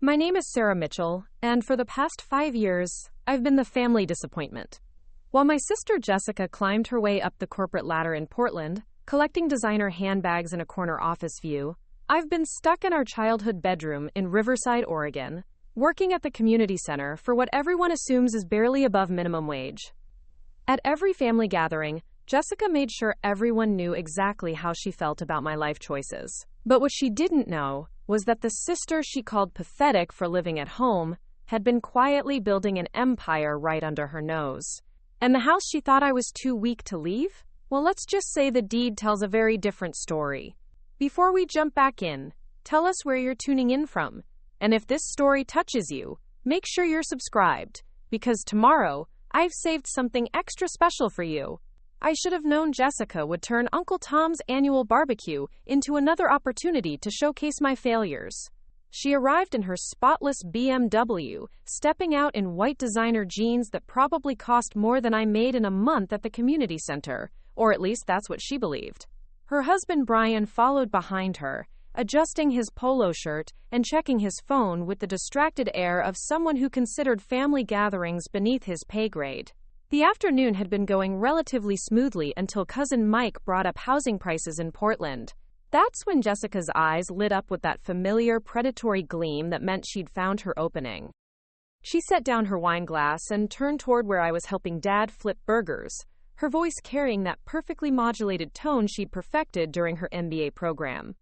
My name is Sarah Mitchell, and for the past 5 years, I've been the family disappointment. While my sister Jessica climbed her way up the corporate ladder in Portland, collecting designer handbags in a corner office view, I've been stuck in our childhood bedroom in Riverside, Oregon, working at the community center for what everyone assumes is barely above minimum wage. At every family gathering, Jessica made sure everyone knew exactly how she felt about my life choices. But what she didn't know was that the sister she called pathetic for living at home had been quietly building an empire right under her nose. And the house she thought I was too weak to leave? Well, let's just say the deed tells a very different story. Before we jump back in, tell us where you're tuning in from. And if this story touches you, make sure you're subscribed, because tomorrow, I've saved something extra special for you. I should have known Jessica would turn Uncle Tom's annual barbecue into another opportunity to showcase my failures. She arrived in her spotless BMW, stepping out in white designer jeans that probably cost more than I made in a month at the community center, or at least that's what she believed. Her husband Brian followed behind her, adjusting his polo shirt and checking his phone with the distracted air of someone who considered family gatherings beneath his pay grade. The afternoon had been going relatively smoothly until cousin Mike brought up housing prices in Portland. That's when Jessica's eyes lit up with that familiar predatory gleam that meant she'd found her opening. She set down her wine glass and turned toward where I was helping Dad flip burgers, her voice carrying that perfectly modulated tone she'd perfected during her MBA program.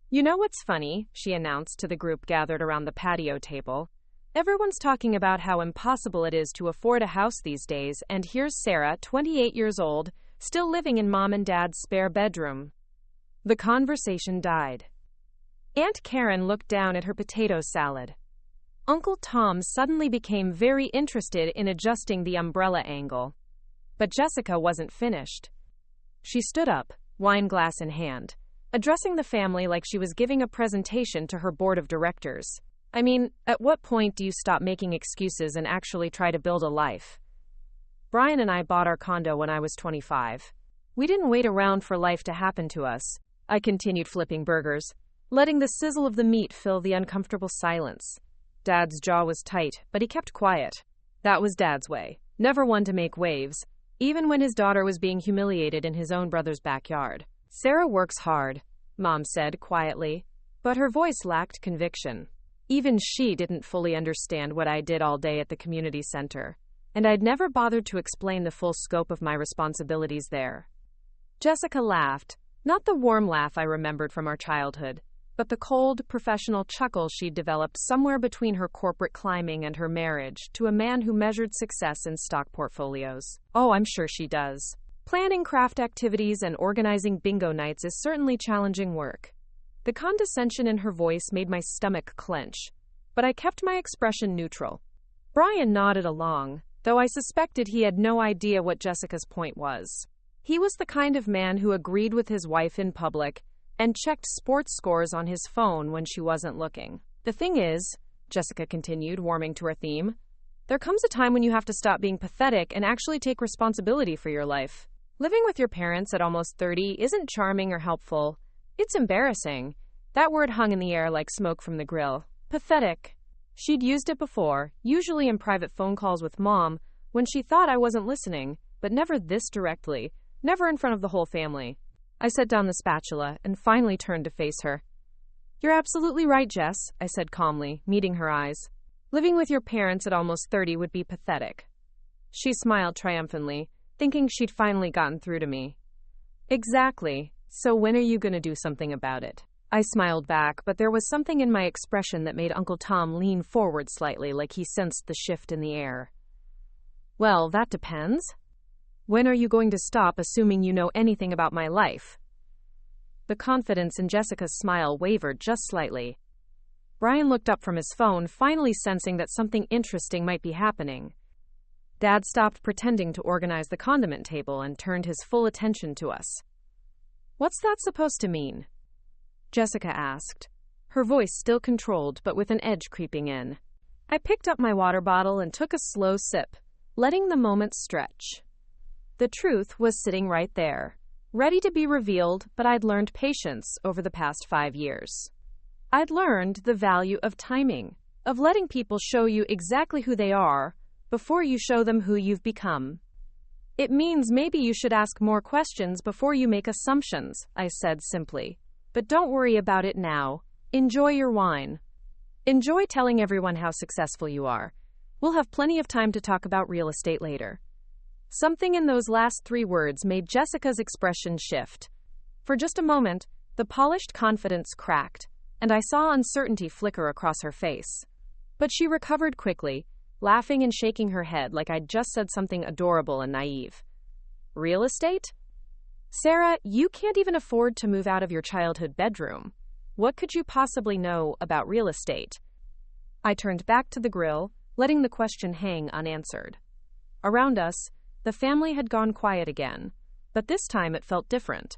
"You know what's funny?" she announced to the group gathered around the patio table. "Everyone's talking about how impossible it is to afford a house these days, and here's Sarah, 28 years old, still living in Mom and Dad's spare bedroom." The conversation died. Aunt Karen looked down at her potato salad. Uncle Tom suddenly became very interested in adjusting the umbrella angle. But Jessica wasn't finished. She stood up, wine glass in hand, addressing the family like she was giving a presentation to her board of directors. I mean, at what point do you stop making excuses and actually try to build a life? Brian and I bought our condo when I was 25. We didn't wait around for life to happen to us. I continued flipping burgers, letting the sizzle of the meat fill the uncomfortable silence. Dad's jaw was tight, but he kept quiet. That was Dad's way, never one to make waves, even when his daughter was being humiliated in his own brother's backyard. "Sarah works hard," Mom said quietly, but her voice lacked conviction. Even she didn't fully understand what I did all day at the community center, and I'd never bothered to explain the full scope of my responsibilities there. Jessica laughed, not the warm laugh I remembered from our childhood, but the cold, professional chuckle she'd developed somewhere between her corporate climbing and her marriage to a man who measured success in stock portfolios. "Oh, I'm sure she does. Planning craft activities and organizing bingo nights is certainly challenging work." The condescension in her voice made my stomach clench, but I kept my expression neutral. Brian nodded along, though I suspected he had no idea what Jessica's point was. He was the kind of man who agreed with his wife in public and checked sports scores on his phone when she wasn't looking. "The thing is," Jessica continued, warming to her theme, "there comes a time when you have to stop being pathetic and actually take responsibility for your life. Living with your parents at almost 30 isn't charming or helpful. It's embarrassing." That word hung in the air like smoke from the grill. Pathetic. She'd used it before, usually in private phone calls with Mom, when she thought I wasn't listening, but never this directly, never in front of the whole family. I set down the spatula and finally turned to face her. "You're absolutely right, Jess," I said calmly, meeting her eyes. "Living with your parents at almost 30 would be pathetic." She smiled triumphantly, thinking she'd finally gotten through to me. "Exactly. So when are you going to do something about it?" I smiled back, but there was something in my expression that made Uncle Tom lean forward slightly, like he sensed the shift in the air. "Well, that depends. When are you going to stop assuming you know anything about my life?" The confidence in Jessica's smile wavered just slightly. Brian looked up from his phone, finally sensing that something interesting might be happening. Dad stopped pretending to organize the condiment table and turned his full attention to us. "What's that supposed to mean?" Jessica asked, her voice still controlled but with an edge creeping in. I picked up my water bottle and took a slow sip, letting the moment stretch. The truth was sitting right there, ready to be revealed, but I'd learned patience over the past 5 years. I'd learned the value of timing. of letting people show you exactly who they are before you show them who you've become. It means maybe you should ask more questions before you make assumptions, I said simply. But don't worry about it now. Enjoy your wine. Enjoy telling everyone how successful you are. We'll have plenty of time to talk about real estate later. Something in those last 3 words made Jessica's expression shift. For just a moment, the polished confidence cracked, and I saw uncertainty flicker across her face. But she recovered quickly, laughing and shaking her head like I'd just said something adorable and naive. Real estate? Sarah, you can't even afford to move out of your childhood bedroom. What could you possibly know about real estate? I turned back to the grill, letting the question hang unanswered. Around us, the family had gone quiet again, but this time it felt different.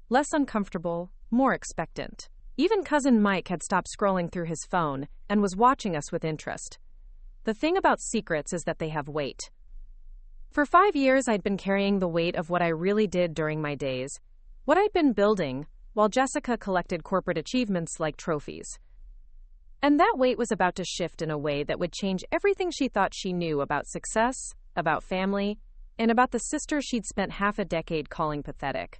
Less uncomfortable, more expectant. Even cousin Mike had stopped scrolling through his phone and was watching us with interest. The thing about secrets is that they have weight. For 5 years, I'd been carrying the weight of what I really did during my days, what I'd been building, while Jessica collected corporate achievements like trophies. And that weight was about to shift in a way that would change everything she thought she knew about success, about family, and about the sister she'd spent half a decade calling pathetic.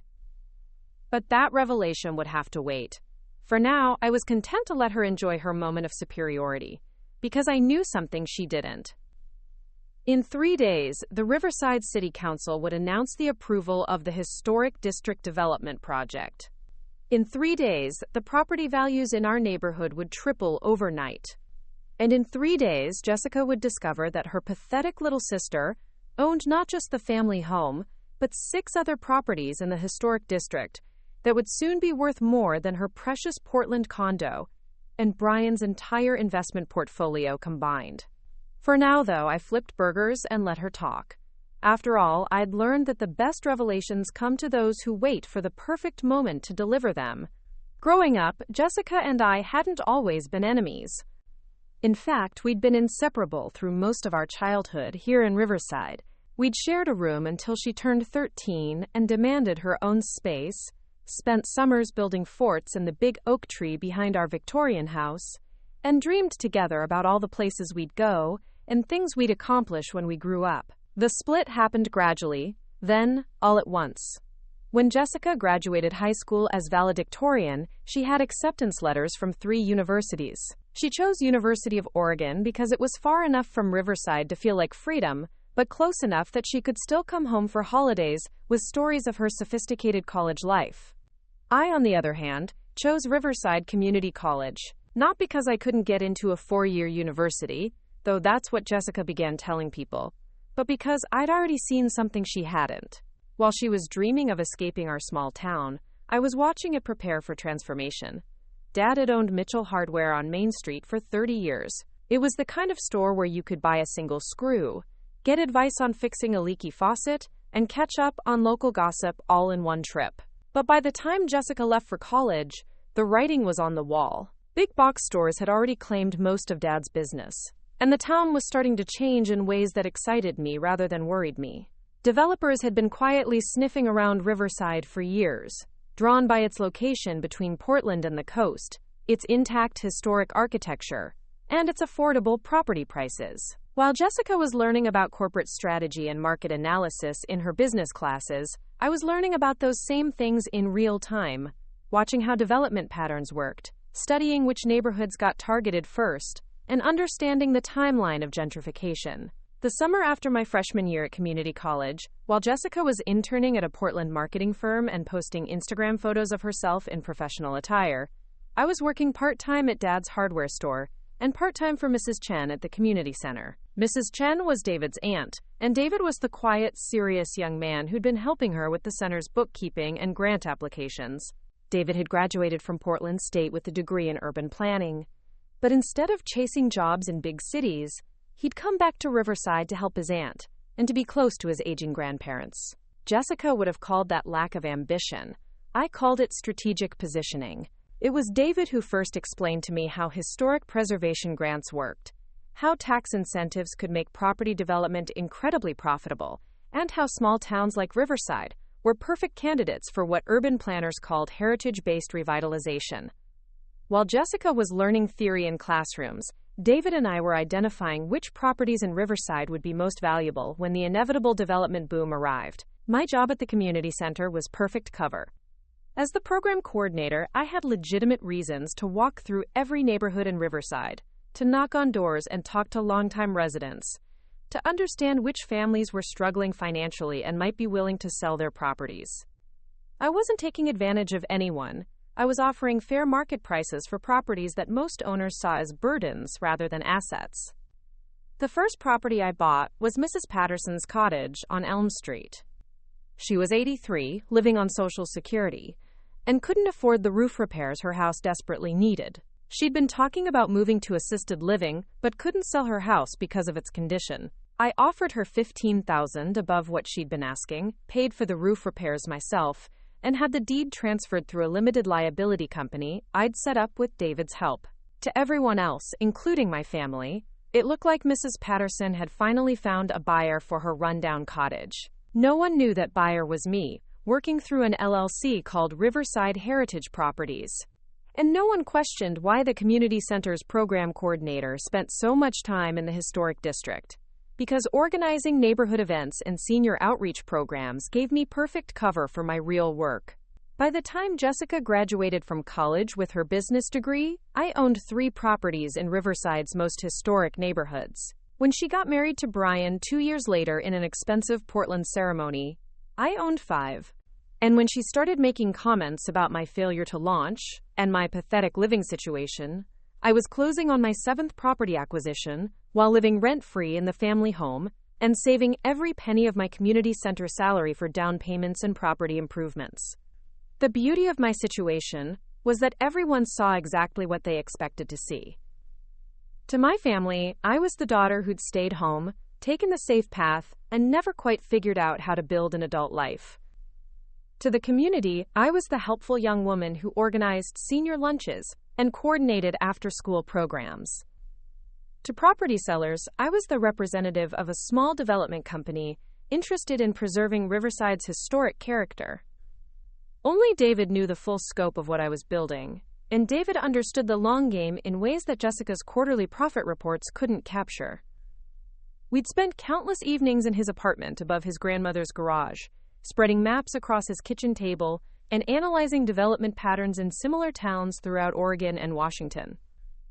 But that revelation would have to wait. For now, I was content to let her enjoy her moment of superiority, because I knew something she didn't. In 3 days, the Riverside City Council would announce the approval of the Historic District Development Project. In 3 days, the property values in our neighborhood would triple overnight. And in 3 days, Jessica would discover that her pathetic little sister owned not just the family home, but 6 other properties in the historic district that would soon be worth more than her precious Portland condo and Brian's entire investment portfolio combined. For now, though, I flipped burgers and let her talk. After all, I'd learned that the best revelations come to those who wait for the perfect moment to deliver them. Growing up, Jessica and I hadn't always been enemies. In fact, we'd been inseparable through most of our childhood here in Riverside. We'd shared a room until she turned 13 and demanded her own space, spent summers building forts in the big oak tree behind our Victorian house, and dreamed together about all the places we'd go and things we'd accomplish when we grew up. The split happened gradually, then all at once. When Jessica graduated high school as valedictorian, she had acceptance letters from 3 universities. She chose University of Oregon because it was far enough from Riverside to feel like freedom, but close enough that she could still come home for holidays with stories of her sophisticated college life. I, on the other hand, chose Riverside Community College, not because I couldn't get into a 4-year university, though that's what Jessica began telling people, but because I'd already seen something she hadn't. While she was dreaming of escaping our small town, I was watching it prepare for transformation. Dad had owned Mitchell Hardware on Main Street for 30 years. It was the kind of store where you could buy a single screw, get advice on fixing a leaky faucet, and catch up on local gossip all in one trip. But by the time Jessica left for college, the writing was on the wall. Big box stores had already claimed most of Dad's business, and the town was starting to change in ways that excited me rather than worried me. Developers had been quietly sniffing around Riverside for years, drawn by its location between Portland and the coast, its intact historic architecture, and its affordable property prices. While Jessica was learning about corporate strategy and market analysis in her business classes, I was learning about those same things in real time, watching how development patterns worked, studying which neighborhoods got targeted first, and understanding the timeline of gentrification. The summer after my freshman year at community college, while Jessica was interning at a Portland marketing firm and posting Instagram photos of herself in professional attire, I was working part-time at Dad's hardware store and part-time for Mrs. Chen at the community center. Mrs. Chen was David's aunt, and David was the quiet, serious young man who'd been helping her with the center's bookkeeping and grant applications. David had graduated from Portland State with a degree in urban planning, but instead of chasing jobs in big cities, he'd come back to Riverside to help his aunt and to be close to his aging grandparents. Jessica would have called that lack of ambition. I called it strategic positioning. It was David who first explained to me how historic preservation grants worked, how tax incentives could make property development incredibly profitable, and how small towns like Riverside were perfect candidates for what urban planners called heritage-based revitalization. While Jessica was learning theory in classrooms, David and I were identifying which properties in Riverside would be most valuable when the inevitable development boom arrived. My job at the community center was perfect cover. As the program coordinator, I had legitimate reasons to walk through every neighborhood in Riverside, to knock on doors and talk to longtime residents, to understand which families were struggling financially and might be willing to sell their properties. I wasn't taking advantage of anyone. I was offering fair market prices for properties that most owners saw as burdens rather than assets. The first property I bought was Mrs. Patterson's cottage on Elm Street. She was 83, living on Social Security, and couldn't afford the roof repairs her house desperately needed. She'd been talking about moving to assisted living, but couldn't sell her house because of its condition. I offered her $15,000 above what she'd been asking, paid for the roof repairs myself, and had the deed transferred through a limited liability company I'd set up with David's help. To everyone else, including my family, it looked like Mrs. Patterson had finally found a buyer for her rundown cottage. No one knew that buyer was me, working through an LLC called Riverside Heritage Properties. And no one questioned why the community center's program coordinator spent so much time in the historic district. Because organizing neighborhood events and senior outreach programs gave me perfect cover for my real work. By the time Jessica graduated from college with her business degree, I owned 3 properties in Riverside's most historic neighborhoods. When she got married to Brian 2 years later in an expensive Portland ceremony, I owned 5. And when she started making comments about my failure to launch and my pathetic living situation, I was closing on my 7th property acquisition while living rent-free in the family home and saving every penny of my community center salary for down payments and property improvements. The beauty of my situation was that everyone saw exactly what they expected to see. To my family, I was the daughter who'd stayed home, taken the safe path, and never quite figured out how to build an adult life. To the community, I was the helpful young woman who organized senior lunches and coordinated after-school programs. To property sellers, I was the representative of a small development company interested in preserving Riverside's historic character. Only David knew the full scope of what I was building, and David understood the long game in ways that Jessica's quarterly profit reports couldn't capture. We'd spent countless evenings in his apartment above his grandmother's garage, spreading maps across his kitchen table and analyzing development patterns in similar towns throughout Oregon and Washington.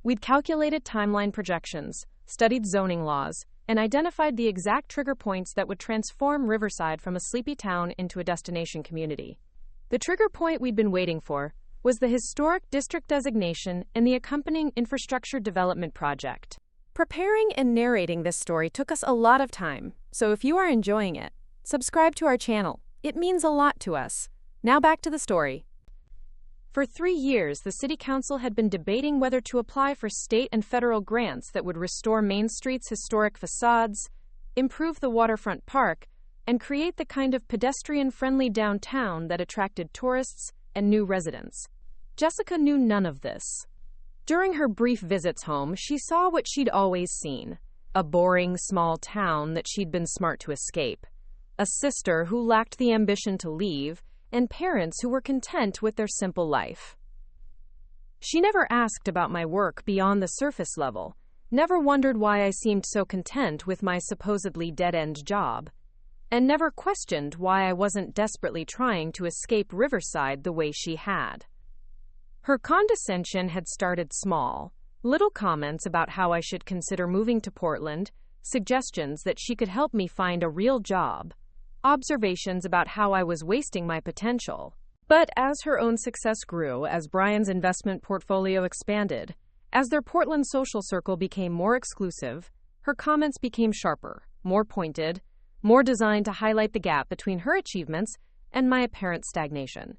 We'd calculated timeline projections, studied zoning laws, and identified the exact trigger points that would transform Riverside from a sleepy town into a destination community. The trigger point we'd been waiting for was the historic district designation and the accompanying infrastructure development project. Preparing and narrating this story took us a lot of time, so if you are enjoying it, subscribe to our channel. It means a lot to us. Now back to the story. For 3 years, the City Council had been debating whether to apply for state and federal grants that would restore Main Street's historic facades, improve the waterfront park, and create the kind of pedestrian-friendly downtown that attracted tourists and new residents. Jessica knew none of this. During her brief visits home, she saw what she'd always seen: a boring, small town that she'd been smart to escape, a sister who lacked the ambition to leave, and parents who were content with their simple life. She never asked about my work beyond the surface level, never wondered why I seemed so content with my supposedly dead-end job, and never questioned why I wasn't desperately trying to escape Riverside the way she had. Her condescension had started small, little comments about how I should consider moving to Portland, suggestions that she could help me find a real job, observations about how I was wasting my potential. But as her own success grew, as Brian's investment portfolio expanded, as their Portland social circle became more exclusive, her comments became sharper, more pointed, more designed to highlight the gap between her achievements and my apparent stagnation.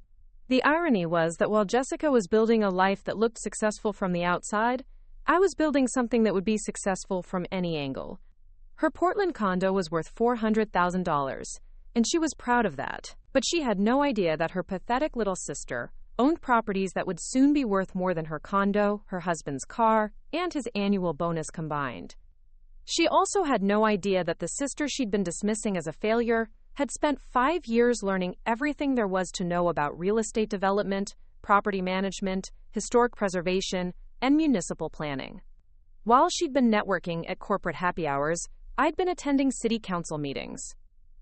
The irony was that while Jessica was building a life that looked successful from the outside, I was building something that would be successful from any angle. Her Portland condo was worth $400,000, and she was proud of that. But she had no idea that her pathetic little sister owned properties that would soon be worth more than her condo, her husband's car, and his annual bonus combined. She also had no idea that the sister she'd been dismissing as a failure had spent 5 years learning everything there was to know about real estate development, property management, historic preservation, and municipal planning. While she'd been networking at corporate happy hours, I'd been attending city council meetings.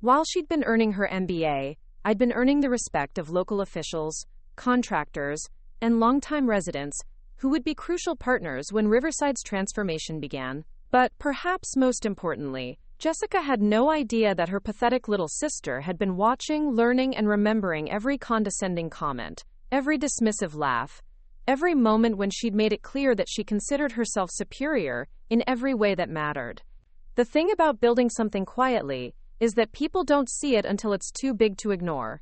While she'd been earning her MBA, I'd been earning the respect of local officials, contractors, and longtime residents who would be crucial partners when Riverside's transformation began. But perhaps most importantly, Jessica had no idea that her pathetic little sister had been watching, learning, and remembering every condescending comment, every dismissive laugh, every moment when she'd made it clear that she considered herself superior in every way that mattered. The thing about building something quietly is that people don't see it until it's too big to ignore.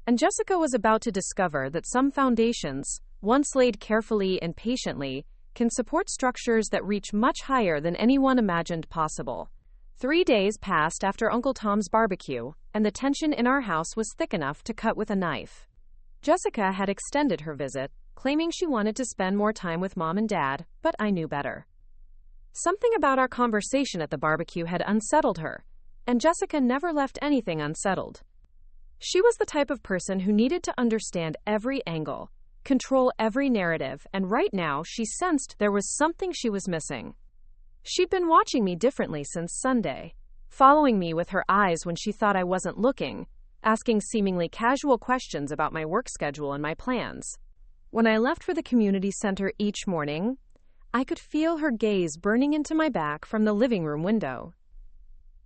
And Jessica was about to discover that some foundations, once laid carefully and patiently, can support structures that reach much higher than anyone imagined possible. 3 days passed after Uncle Tom's barbecue, and the tension in our house was thick enough to cut with a knife. Jessica had extended her visit, claiming she wanted to spend more time with Mom and Dad, but I knew better. Something about our conversation at the barbecue had unsettled her, and Jessica never left anything unsettled. She was the type of person who needed to understand every angle, control every narrative, and right now she sensed there was something she was missing. She'd been watching me differently since Sunday, following me with her eyes when she thought I wasn't looking, asking seemingly casual questions about my work schedule and my plans. When I left for the community center each morning, I could feel her gaze burning into my back from the living room window.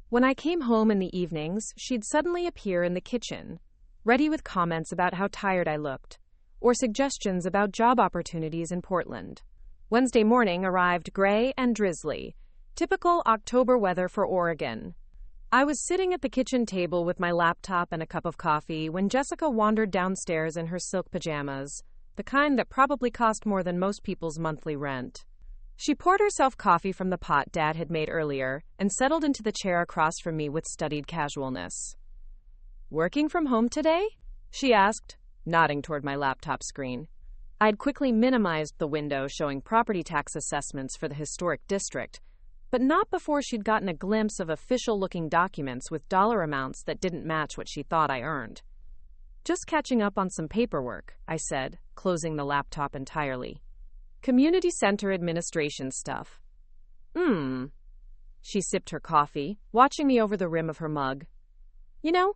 When I came home in the evenings, she'd suddenly appear in the kitchen, ready with comments about how tired I looked, or suggestions about job opportunities in Portland. Wednesday morning arrived gray and drizzly, typical October weather for Oregon. I was sitting at the kitchen table with my laptop and a cup of coffee when Jessica wandered downstairs in her silk pajamas, the kind that probably cost more than most people's monthly rent. She poured herself coffee from the pot Dad had made earlier and settled into the chair across from me with studied casualness. "Working from home today?" she asked, nodding toward my laptop screen. I'd quickly minimized the window showing property tax assessments for the historic district, but not before she'd gotten a glimpse of official-looking documents with dollar amounts that didn't match what she thought I earned. "Just catching up on some paperwork," I said, closing the laptop entirely. "Community center administration stuff." She sipped her coffee, watching me over the rim of her mug. "You know,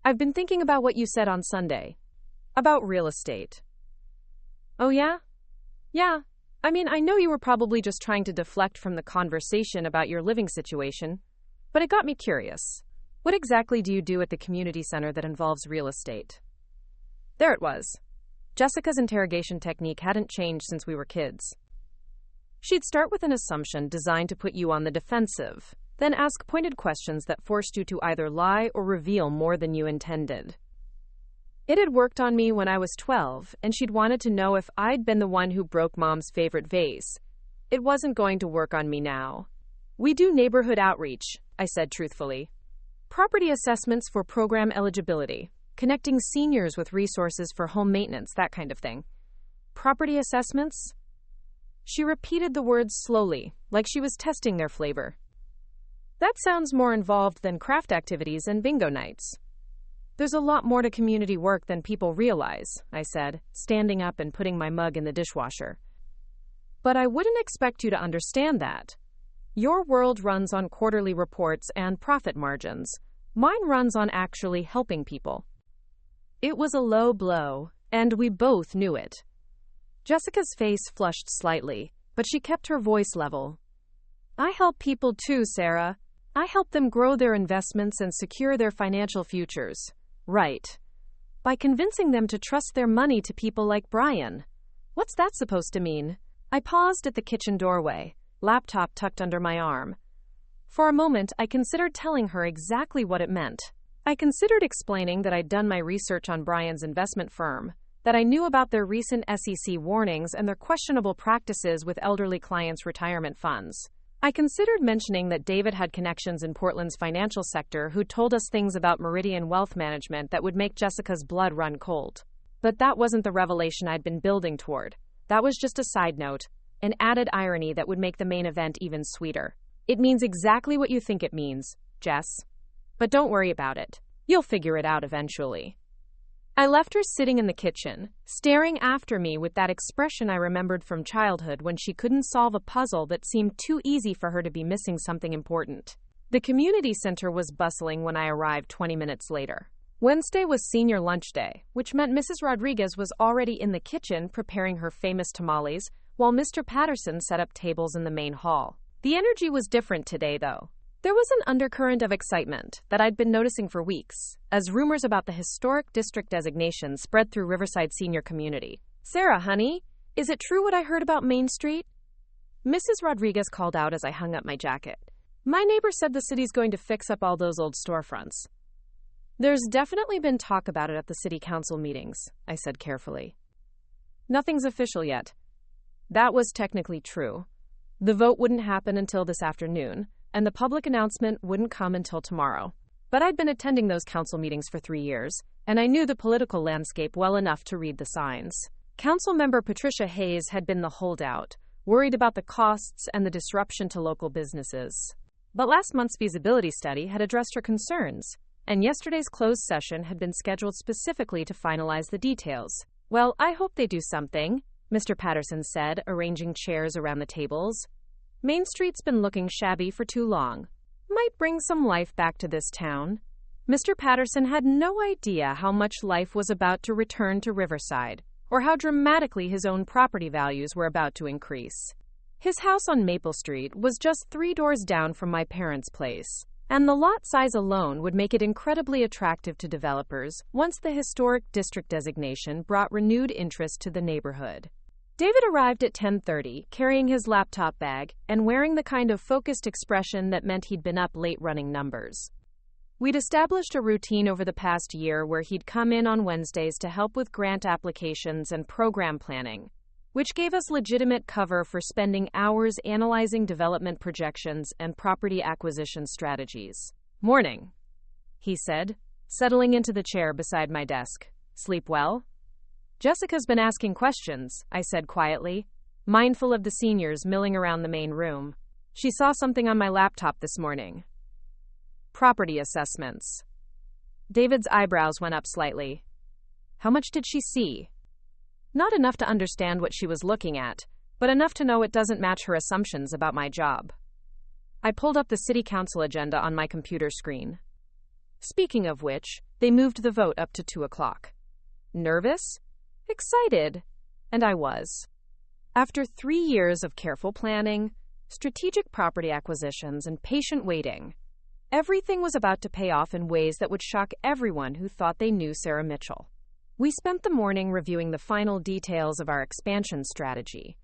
I've been thinking about what you said on Sunday. About real estate." "Oh, yeah? Yeah. I mean, I know you were probably just trying to deflect from the conversation about your living situation, but it got me curious. What exactly do you do at the community center that involves real estate?" There it was. Jessica's interrogation technique hadn't changed since we were kids. She'd start with an assumption designed to put you on the defensive, then ask pointed questions that forced you to either lie or reveal more than you intended. It had worked on me when I was 12, and she'd wanted to know if I'd been the one who broke Mom's favorite vase. It wasn't going to work on me now. "We do neighborhood outreach," I said truthfully. "Property assessments for program eligibility, connecting seniors with resources for home maintenance, that kind of thing." "Property assessments?" She repeated the words slowly, like she was testing their flavor. "That sounds more involved than craft activities and bingo nights." "There's a lot more to community work than people realize," I said, standing up and putting my mug in the dishwasher. "But I wouldn't expect you to understand that. Your world runs on quarterly reports and profit margins. Mine runs on actually helping people." It was a low blow, and we both knew it. Jessica's face flushed slightly, but she kept her voice level. "I help people too, Sarah. I help them grow their investments and secure their financial futures. Right. By convincing them to trust their money to people like Brian. What's that supposed to mean?" I paused at the kitchen doorway, laptop tucked under my arm. For a moment, I considered telling her exactly what it meant. I considered explaining that I'd done my research on Brian's investment firm, that I knew about their recent SEC warnings and their questionable practices with elderly clients' retirement funds. I considered mentioning that David had connections in Portland's financial sector who told us things about Meridian Wealth Management that would make Jessica's blood run cold. But that wasn't the revelation I'd been building toward. That was just a side note, an added irony that would make the main event even sweeter. "It means exactly what you think it means, Jess. But don't worry about it. You'll figure it out eventually." I left her sitting in the kitchen, staring after me with that expression I remembered from childhood when she couldn't solve a puzzle that seemed too easy for her to be missing something important. The community center was bustling when I arrived 20 minutes later. Wednesday was senior lunch day, which meant Mrs. Rodriguez was already in the kitchen preparing her famous tamales, while Mr. Patterson set up tables in the main hall. The energy was different today, though. There was an undercurrent of excitement that I'd been noticing for weeks, as rumors about the historic district designation spread through Riverside senior community. "Sarah, honey, is it true what I heard about Main Street?" Mrs. Rodriguez called out as I hung up my jacket. "My neighbor said the city's going to fix up all those old storefronts." "There's definitely been talk about it at the city council meetings," I said carefully. "Nothing's official yet." That was technically true. The vote wouldn't happen until this afternoon, and the public announcement wouldn't come until tomorrow. But I'd been attending those council meetings for 3 years, and I knew the political landscape well enough to read the signs. Councilmember Patricia Hayes had been the holdout, worried about the costs and the disruption to local businesses. But last month's feasibility study had addressed her concerns, and yesterday's closed session had been scheduled specifically to finalize the details. "Well, I hope they do something," Mr. Patterson said, arranging chairs around the tables. "Main Street's been looking shabby for too long. Might bring some life back to this town." Mr. Patterson had no idea how much life was about to return to Riverside, or how dramatically his own property values were about to increase. His house on Maple Street was just 3 doors down from my parents' place, and the lot size alone would make it incredibly attractive to developers once the historic district designation brought renewed interest to the neighborhood. David arrived at 10:30, carrying his laptop bag and wearing the kind of focused expression that meant he'd been up late running numbers. We'd established a routine over the past year where he'd come in on Wednesdays to help with grant applications and program planning, which gave us legitimate cover for spending hours analyzing development projections and property acquisition strategies. "Morning," he said, settling into the chair beside my desk. "Sleep well?" "Jessica's been asking questions," I said quietly, mindful of the seniors milling around the main room. "She saw something on my laptop this morning." "Property assessments." David's eyebrows went up slightly. "How much did she see?" "Not enough to understand what she was looking at, but enough to know it doesn't match her assumptions about my job." I pulled up the city council agenda on my computer screen. Speaking of which, they moved the vote up to 2 o'clock. Nervous? Excited. And I was. After 3 years of careful planning, strategic property acquisitions, and patient waiting, everything was about to pay off in ways that would shock everyone who thought they knew Sarah Mitchell. We spent the morning reviewing the final details of our expansion strategy.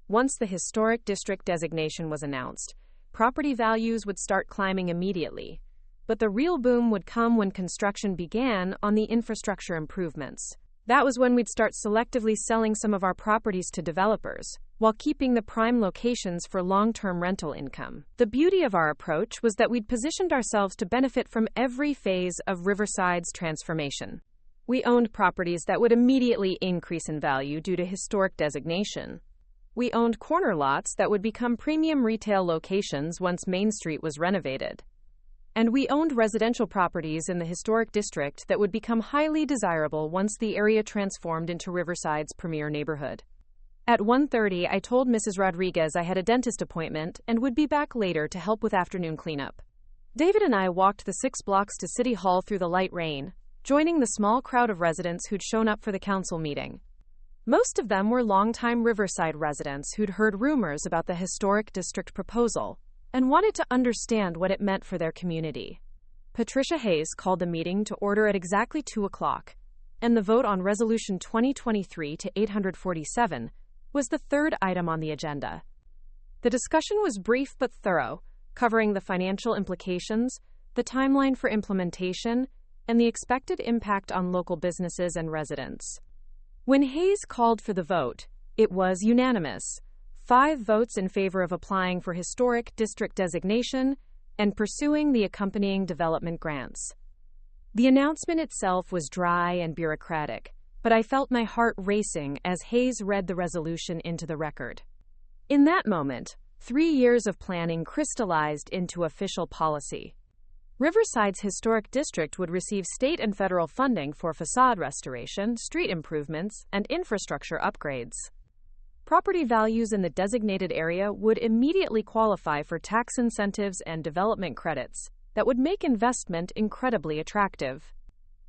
Once the historic district designation was announced, property values would start climbing immediately, but the real boom would come when construction began on the infrastructure improvements. That was when we'd start selectively selling some of our properties to developers, while keeping the prime locations for long-term rental income. The beauty of our approach was that we'd positioned ourselves to benefit from every phase of Riverside's transformation. We owned properties that would immediately increase in value due to historic designation. We owned corner lots that would become premium retail locations once Main Street was renovated. And we owned residential properties in the historic district that would become highly desirable once the area transformed into Riverside's premier neighborhood. At 1:30, I told Mrs. Rodriguez I had a dentist appointment and would be back later to help with afternoon cleanup. David and I walked the 6 blocks to City Hall through the light rain, joining the small crowd of residents who'd shown up for the council meeting. Most of them were longtime Riverside residents who'd heard rumors about the historic district proposal and wanted to understand what it meant for their community. Patricia Hayes called the meeting to order at exactly 2 o'clock, and the vote on Resolution 2023-847 was the third item on the agenda. The discussion was brief but thorough, covering the financial implications, the timeline for implementation, and the expected impact on local businesses and residents. When Hayes called for the vote, it was unanimous. 5 votes in favor of applying for historic district designation and pursuing the accompanying development grants. The announcement itself was dry and bureaucratic, but I felt my heart racing as Hayes read the resolution into the record. In that moment, 3 years of planning crystallized into official policy. Riverside's historic district would receive state and federal funding for facade restoration, street improvements, and infrastructure upgrades. Property values in the designated area would immediately qualify for tax incentives and development credits that would make investment incredibly attractive.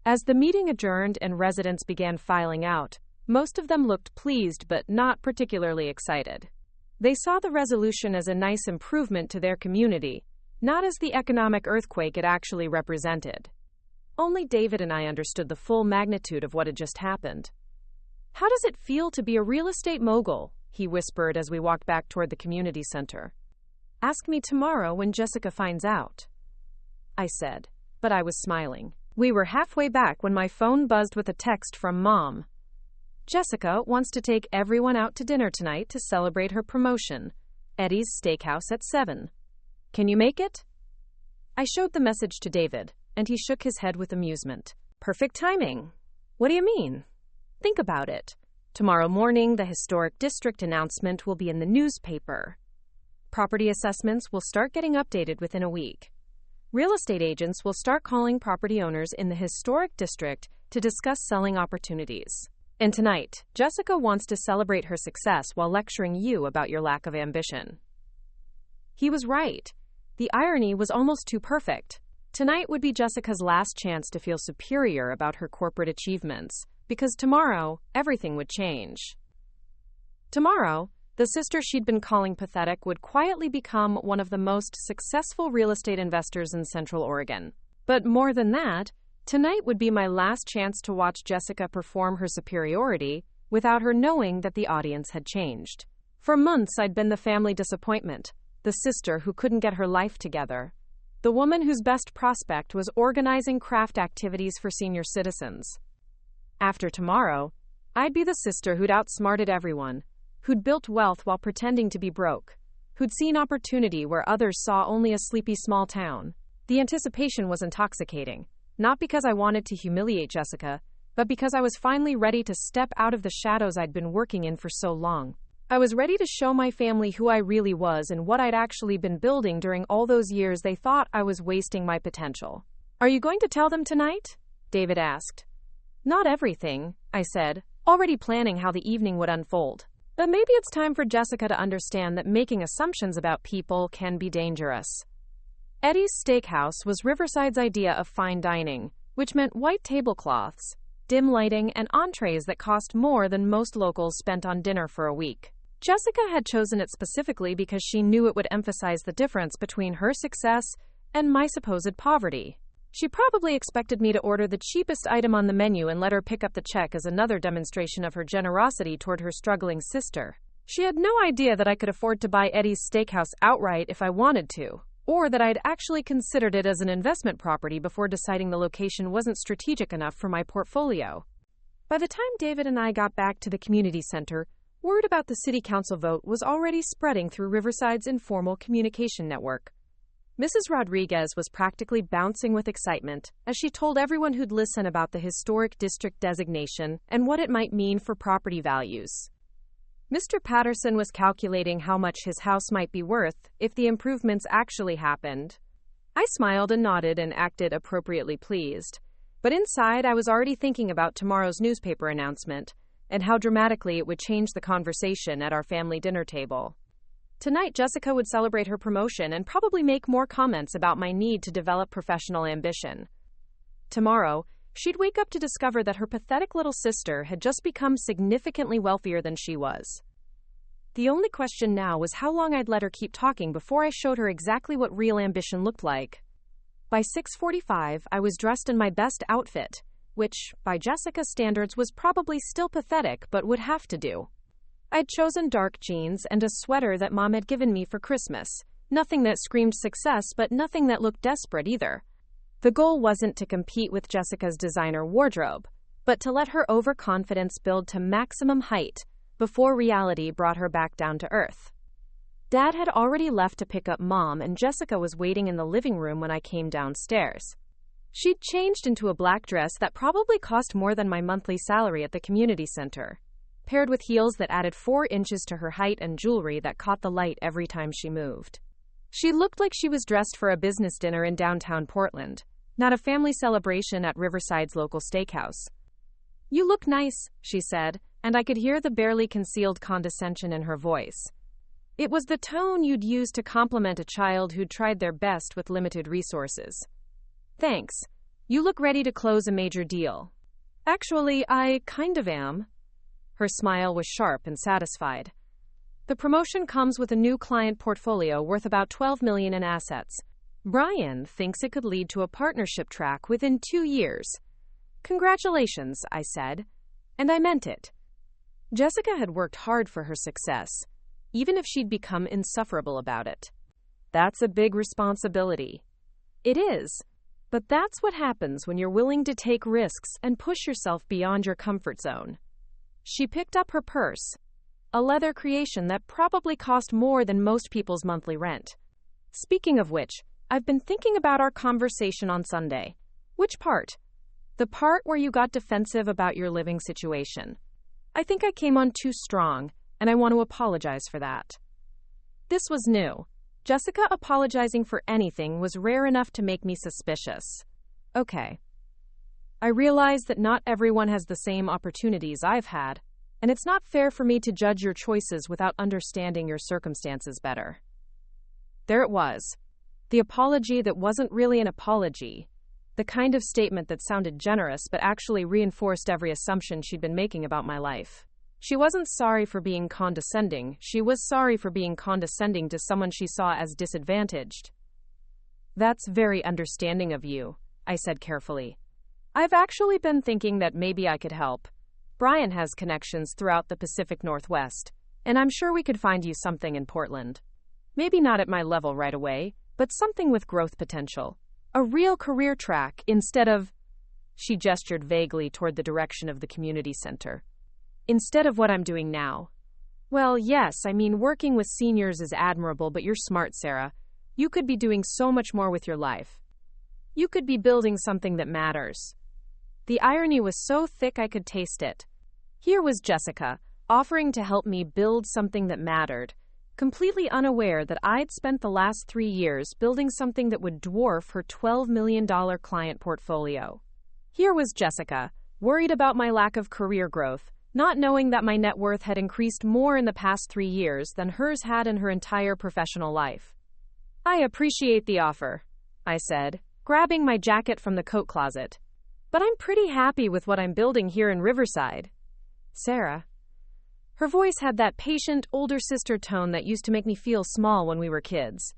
As the meeting adjourned and residents began filing out, most of them looked pleased but not particularly excited. They saw the resolution as a nice improvement to their community, not as the economic earthquake it actually represented. Only David and I understood the full magnitude of what had just happened. "How does it feel to be a real estate mogul?" he whispered as we walked back toward the community center. "Ask me tomorrow when Jessica finds out," I said, but I was smiling. We were halfway back when my phone buzzed with a text from Mom. "Jessica wants to take everyone out to dinner tonight to celebrate her promotion. Eddie's Steakhouse at 7. Can you make it?" I showed the message to David, and he shook his head with amusement. "Perfect timing." "What do you mean?" "Think about it. Tomorrow morning, the historic district announcement will be in the newspaper. Property assessments will start getting updated within a week. Real estate agents will start calling property owners in the historic district to discuss selling opportunities. And tonight, Jessica wants to celebrate her success while lecturing you about your lack of ambition." He was right. The irony was almost too perfect. Tonight would be Jessica's last chance to feel superior about her corporate achievements, because tomorrow, everything would change. Tomorrow, the sister she'd been calling pathetic would quietly become one of the most successful real estate investors in Central Oregon. But more than that, tonight would be my last chance to watch Jessica perform her superiority without her knowing that the audience had changed. For months, I'd been the family disappointment, the sister who couldn't get her life together, the woman whose best prospect was organizing craft activities for senior citizens. After tomorrow, I'd be the sister who'd outsmarted everyone, who'd built wealth while pretending to be broke, who'd seen opportunity where others saw only a sleepy small town. The anticipation was intoxicating, not because I wanted to humiliate Jessica, but because I was finally ready to step out of the shadows I'd been working in for so long. I was ready to show my family who I really was and what I'd actually been building during all those years they thought I was wasting my potential. "Are you going to tell them tonight?" David asked. "Not everything," I said, already planning how the evening would unfold. "But maybe it's time for Jessica to understand that making assumptions about people can be dangerous." Eddie's Steakhouse was Riverside's idea of fine dining, which meant white tablecloths, dim lighting, and entrees that cost more than most locals spent on dinner for a week. Jessica had chosen it specifically because she knew it would emphasize the difference between her success and my supposed poverty. She probably expected me to order the cheapest item on the menu and let her pick up the check as another demonstration of her generosity toward her struggling sister. She had no idea that I could afford to buy Eddie's Steakhouse outright if I wanted to, or that I'd actually considered it as an investment property before deciding the location wasn't strategic enough for my portfolio. By the time David and I got back to the community center, word about the city council vote was already spreading through Riverside's informal communication network. Mrs. Rodriguez was practically bouncing with excitement as she told everyone who'd listen about the historic district designation and what it might mean for property values. Mr. Patterson was calculating how much his house might be worth if the improvements actually happened. I smiled and nodded and acted appropriately pleased, but inside I was already thinking about tomorrow's newspaper announcement and how dramatically it would change the conversation at our family dinner table. Tonight, Jessica would celebrate her promotion and probably make more comments about my need to develop professional ambition. Tomorrow, she'd wake up to discover that her pathetic little sister had just become significantly wealthier than she was. The only question now was how long I'd let her keep talking before I showed her exactly what real ambition looked like. By 6:45, I was dressed in my best outfit, which, by Jessica's standards, was probably still pathetic but would have to do. I'd chosen dark jeans and a sweater that Mom had given me for Christmas. Nothing that screamed success, but nothing that looked desperate either. The goal wasn't to compete with Jessica's designer wardrobe, but to let her overconfidence build to maximum height before reality brought her back down to earth. Dad had already left to pick up Mom, and Jessica was waiting in the living room when I came downstairs. She'd changed into a black dress that probably cost more than my monthly salary at the community center, paired with heels that added 4 inches to her height and jewelry that caught the light every time she moved. She looked like she was dressed for a business dinner in downtown Portland, not a family celebration at Riverside's local steakhouse. "You look nice," she said, and I could hear the barely concealed condescension in her voice. It was the tone you'd use to compliment a child who'd tried their best with limited resources. "Thanks. You look ready to close a major deal." "Actually, I kind of am." Her smile was sharp and satisfied. "The promotion comes with a new client portfolio worth about $12 million in assets. Brian thinks it could lead to a partnership track within 2 years." "Congratulations," I said. And I meant it. Jessica had worked hard for her success, even if she'd become insufferable about it. That's a big responsibility. It is. But that's what happens when you're willing to take risks and push yourself beyond your comfort zone. She picked up her purse, a leather creation that probably cost more than most people's monthly rent. "Speaking of which, I've been thinking about our conversation on Sunday." "Which part?" "The part where you got defensive about your living situation. I think I came on too strong, and I want to apologize for that." This was new. Jessica apologizing for anything was rare enough to make me suspicious. "Okay. I realize that not everyone has the same opportunities I've had, and it's not fair for me to judge your choices without understanding your circumstances better." There it was. The apology that wasn't really an apology. The kind of statement that sounded generous but actually reinforced every assumption she'd been making about my life. She wasn't sorry for being condescending. She was sorry for being condescending to someone she saw as disadvantaged. "That's very understanding of you," I said carefully. "I've actually been thinking that maybe I could help. Brian has connections throughout the Pacific Northwest, and I'm sure we could find you something in Portland. Maybe not at my level right away, but something with growth potential. A real career track instead of..." She gestured vaguely toward the direction of the community center. "Instead of what I'm doing now." "Well, yes, I mean, working with seniors is admirable, but you're smart, Sarah. You could be doing so much more with your life. You could be building something that matters." The irony was so thick I could taste it. Here was Jessica, offering to help me build something that mattered, completely unaware that I'd spent the last 3 years building something that would dwarf her $12 million client portfolio. Here was Jessica, worried about my lack of career growth, not knowing that my net worth had increased more in the past 3 years than hers had in her entire professional life. "I appreciate the offer," I said, grabbing my jacket from the coat closet. "But I'm pretty happy with what I'm building here in Riverside." "Sarah." Her voice had that patient, older sister tone that used to make me feel small when we were kids.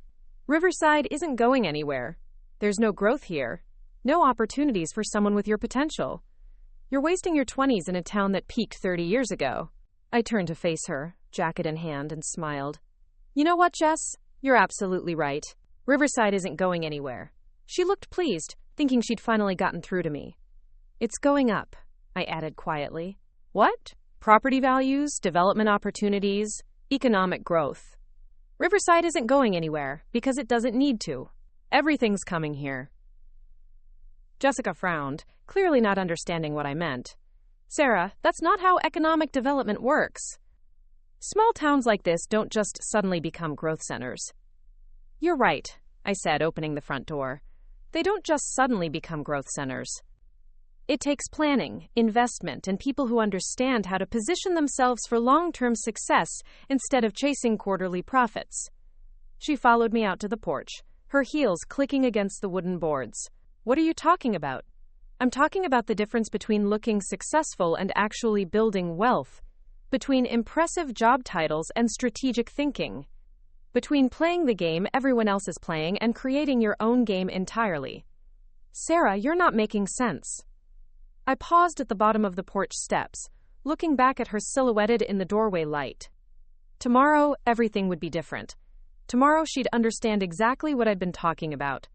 "Riverside isn't going anywhere. There's no growth here. No opportunities for someone with your potential. You're wasting your 20s in a town that peaked 30 years ago." I turned to face her, jacket in hand, and smiled. "You know what, Jess? You're absolutely right. Riverside isn't going anywhere." She looked pleased, thinking she'd finally gotten through to me. "It's going up," I added quietly. "What?" "Property values, development opportunities, economic growth. Riverside isn't going anywhere because it doesn't need to. Everything's coming here." Jessica frowned, clearly not understanding what I meant. "Sarah, that's not how economic development works. Small towns like this don't just suddenly become growth centers." "You're right," I said, opening the front door. "They don't just suddenly become growth centers. It takes planning, investment, and people who understand how to position themselves for long-term success instead of chasing quarterly profits." She followed me out to the porch, her heels clicking against the wooden boards. "What are you talking about?" "I'm talking about the difference between looking successful and actually building wealth, between impressive job titles and strategic thinking, between playing the game everyone else is playing and creating your own game entirely." "Sarah, you're not making sense." I paused at the bottom of the porch steps, looking back at her silhouetted in the doorway light. Tomorrow, everything would be different. Tomorrow, she'd understand exactly what I'd been talking about.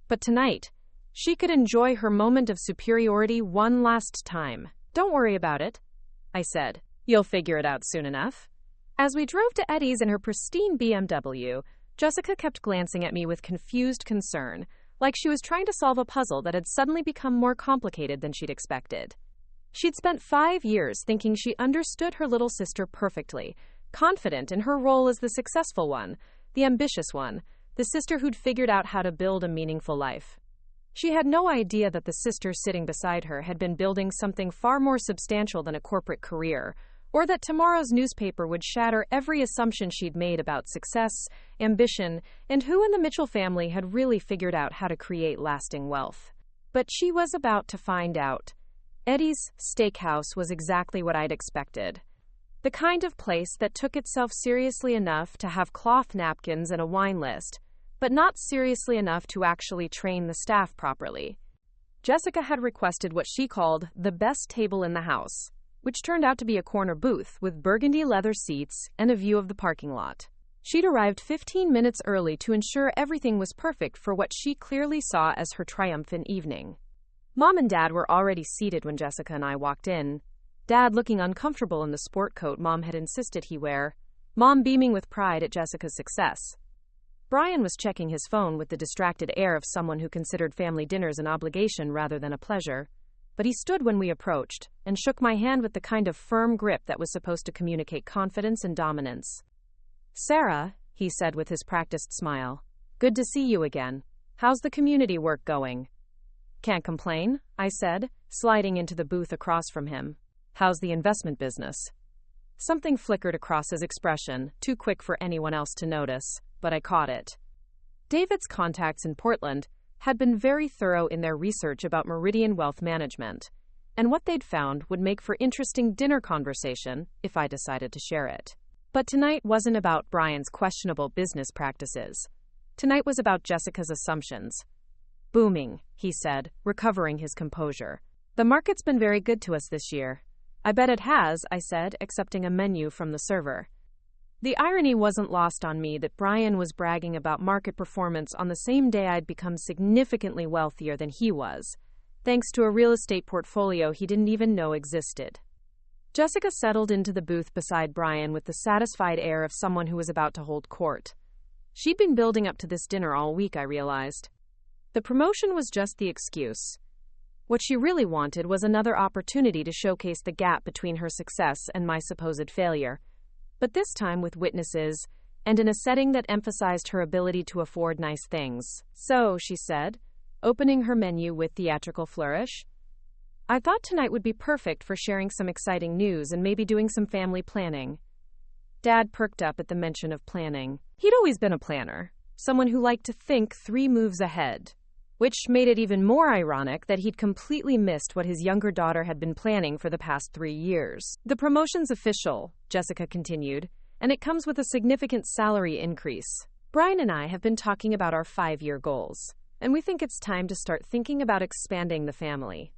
But tonight, she could enjoy her moment of superiority one last time. "Don't worry about it," I said. "You'll figure it out soon enough." As we drove to Eddie's in her pristine BMW, Jessica kept glancing at me with confused concern, like she was trying to solve a puzzle that had suddenly become more complicated than she'd expected. She'd spent 5 years thinking she understood her little sister perfectly, confident in her role as the successful one, the ambitious one, the sister who'd figured out how to build a meaningful life. She had no idea that the sister sitting beside her had been building something far more substantial than a corporate career, or that tomorrow's newspaper would shatter every assumption she'd made about success, ambition, and who in the Mitchell family had really figured out how to create lasting wealth. But she was about to find out. Eddie's Steakhouse was exactly what I'd expected. The kind of place that took itself seriously enough to have cloth napkins and a wine list, but not seriously enough to actually train the staff properly. Jessica had requested what she called the best table in the house, which turned out to be a corner booth with burgundy leather seats and a view of the parking lot. She'd arrived 15 minutes early to ensure everything was perfect for what she clearly saw as her triumphant evening. Mom and Dad were already seated when Jessica and I walked in, Dad looking uncomfortable in the sport coat Mom had insisted he wear, Mom beaming with pride at Jessica's success. Brian was checking his phone with the distracted air of someone who considered family dinners an obligation rather than a pleasure, but he stood when we approached and shook my hand with the kind of firm grip that was supposed to communicate confidence and dominance. "Sarah," he said with his practiced smile, "good to see you again. How's the community work going?" "Can't complain," I said, sliding into the booth across from him. "How's the investment business?" Something flickered across his expression, too quick for anyone else to notice, but I caught it. David's contacts in Portland had been very thorough in their research about Meridian Wealth Management, and what they'd found would make for interesting dinner conversation if I decided to share it. But tonight wasn't about Brian's questionable business practices. Tonight was about Jessica's assumptions. "Booming," he said, recovering his composure. "The market's been very good to us this year." "I bet it has," I said, accepting a menu from the server. The irony wasn't lost on me that Brian was bragging about market performance on the same day I'd become significantly wealthier than he was, thanks to a real estate portfolio he didn't even know existed. Jessica settled into the booth beside Brian with the satisfied air of someone who was about to hold court. She'd been building up to this dinner all week, I realized. The promotion was just the excuse. What she really wanted was another opportunity to showcase the gap between her success and my supposed failure, but this time with witnesses, and in a setting that emphasized her ability to afford nice things. "So," she said, opening her menu with theatrical flourish, "I thought tonight would be perfect for sharing some exciting news and maybe doing some family planning." Dad perked up at the mention of planning. He'd always been a planner, someone who liked to think 3 moves ahead, which made it even more ironic that he'd completely missed what his younger daughter had been planning for the past 3 years. "The promotion's official," Jessica continued, "and it comes with a significant salary increase. Brian and I have been talking about our 5-year goals, and we think it's time to start thinking about expanding the family."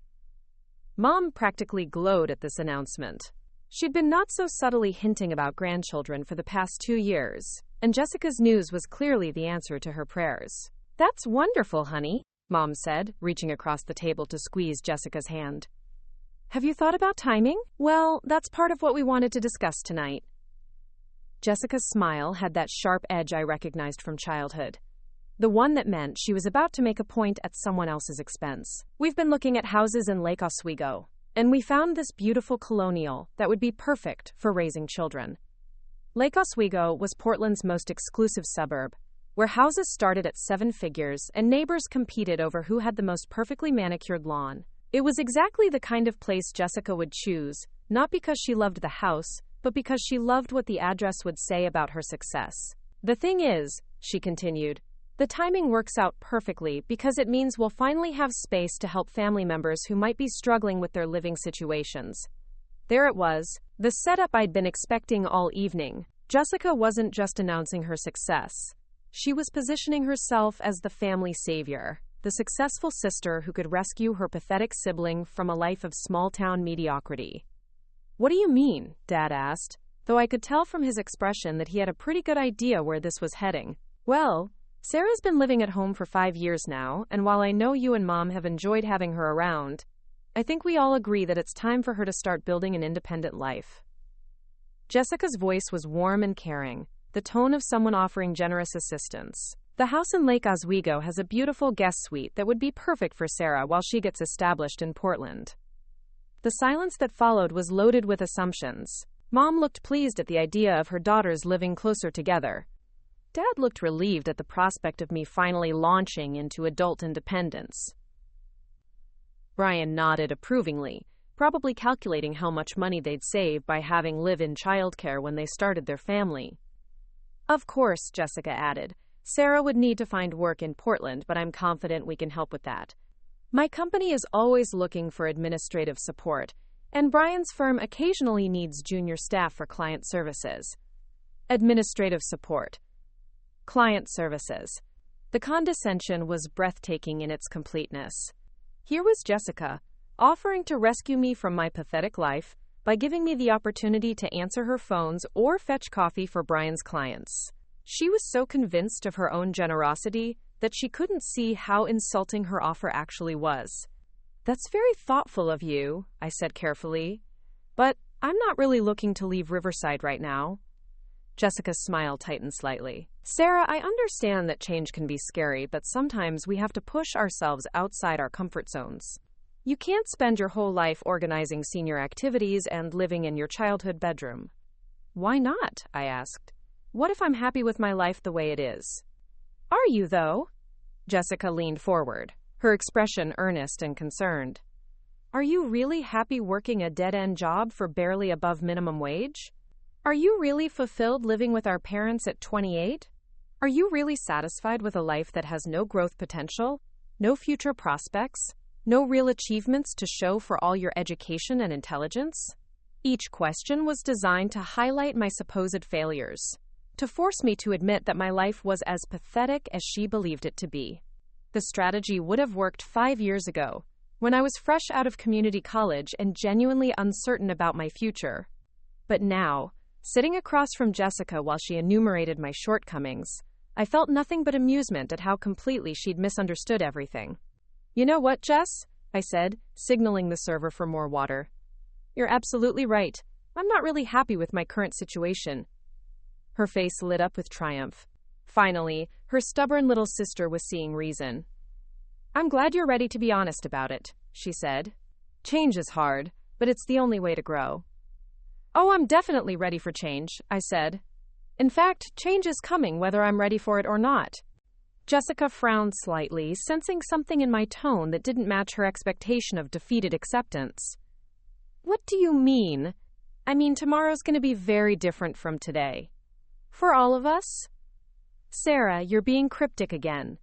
Mom practically glowed at this announcement. She'd been not so subtly hinting about grandchildren for the past 2 years, and Jessica's news was clearly the answer to her prayers. "That's wonderful, honey," Mom said, reaching across the table to squeeze Jessica's hand. "Have you thought about timing?" "Well, that's part of what we wanted to discuss tonight." Jessica's smile had that sharp edge I recognized from childhood, the one that meant she was about to make a point at someone else's expense. "We've been looking at houses in Lake Oswego, and we found this beautiful colonial that would be perfect for raising children." Lake Oswego was Portland's most exclusive suburb, where houses started at 7 figures and neighbors competed over who had the most perfectly manicured lawn. It was exactly the kind of place Jessica would choose, not because she loved the house, but because she loved what the address would say about her success. "The thing is," she continued, "the timing works out perfectly because it means we'll finally have space to help family members who might be struggling with their living situations." There it was, the setup I'd been expecting all evening. Jessica wasn't just announcing her success. She was positioning herself as the family savior, the successful sister who could rescue her pathetic sibling from a life of small-town mediocrity. "What do you mean?" Dad asked, though I could tell from his expression that he had a pretty good idea where this was heading. "Well, Sarah's been living at home for 5 years now, and while I know you and Mom have enjoyed having her around, I think we all agree that it's time for her to start building an independent life." Jessica's voice was warm and caring, the tone of someone offering generous assistance. "The house in Lake Oswego has a beautiful guest suite that would be perfect for Sarah while she gets established in Portland." The silence that followed was loaded with assumptions. Mom looked pleased at the idea of her daughters living closer together. Dad looked relieved at the prospect of me finally launching into adult independence. Brian nodded approvingly, probably calculating how much money they'd save by having live-in childcare when they started their family. Of course, Jessica added, Sarah would need to find work in Portland, but I'm confident we can help with that. My company is always looking for administrative support, and Brian's firm occasionally needs junior staff for client services. Administrative support. Client services. The condescension was breathtaking in its completeness. Here was Jessica, offering to rescue me from my pathetic life by giving me the opportunity to answer her phones or fetch coffee for Brian's clients. She was so convinced of her own generosity that she couldn't see how insulting her offer actually was. That's very thoughtful of you, I said carefully, but I'm not really looking to leave Riverside right now. Jessica's smile tightened slightly. Sarah, I understand that change can be scary, but sometimes we have to push ourselves outside our comfort zones. You can't spend your whole life organizing senior activities and living in your childhood bedroom. Why not? I asked. What if I'm happy with my life the way it is? Are you, though? Jessica leaned forward, her expression earnest and concerned. Are you really happy working a dead-end job for barely above minimum wage? Are you really fulfilled living with our parents at 28? Are you really satisfied with a life that has no growth potential, no future prospects, no real achievements to show for all your education and intelligence? Each question was designed to highlight my supposed failures, to force me to admit that my life was as pathetic as she believed it to be. The strategy would have worked 5 years ago, when I was fresh out of community college and genuinely uncertain about my future. But now, sitting across from Jessica while she enumerated my shortcomings, I felt nothing but amusement at how completely she'd misunderstood everything. You know what, Jess? I said, signaling the server for more water. You're absolutely right. I'm not really happy with my current situation. Her face lit up with triumph. Finally, her stubborn little sister was seeing reason. I'm glad you're ready to be honest about it, she said. Change is hard, but it's the only way to grow. Oh, I'm definitely ready for change, I said. In fact, change is coming whether I'm ready for it or not. Jessica frowned slightly, sensing something in my tone that didn't match her expectation of defeated acceptance. What do you mean? I mean, tomorrow's going to be very different from today. For all of us? Sarah, you're being cryptic again.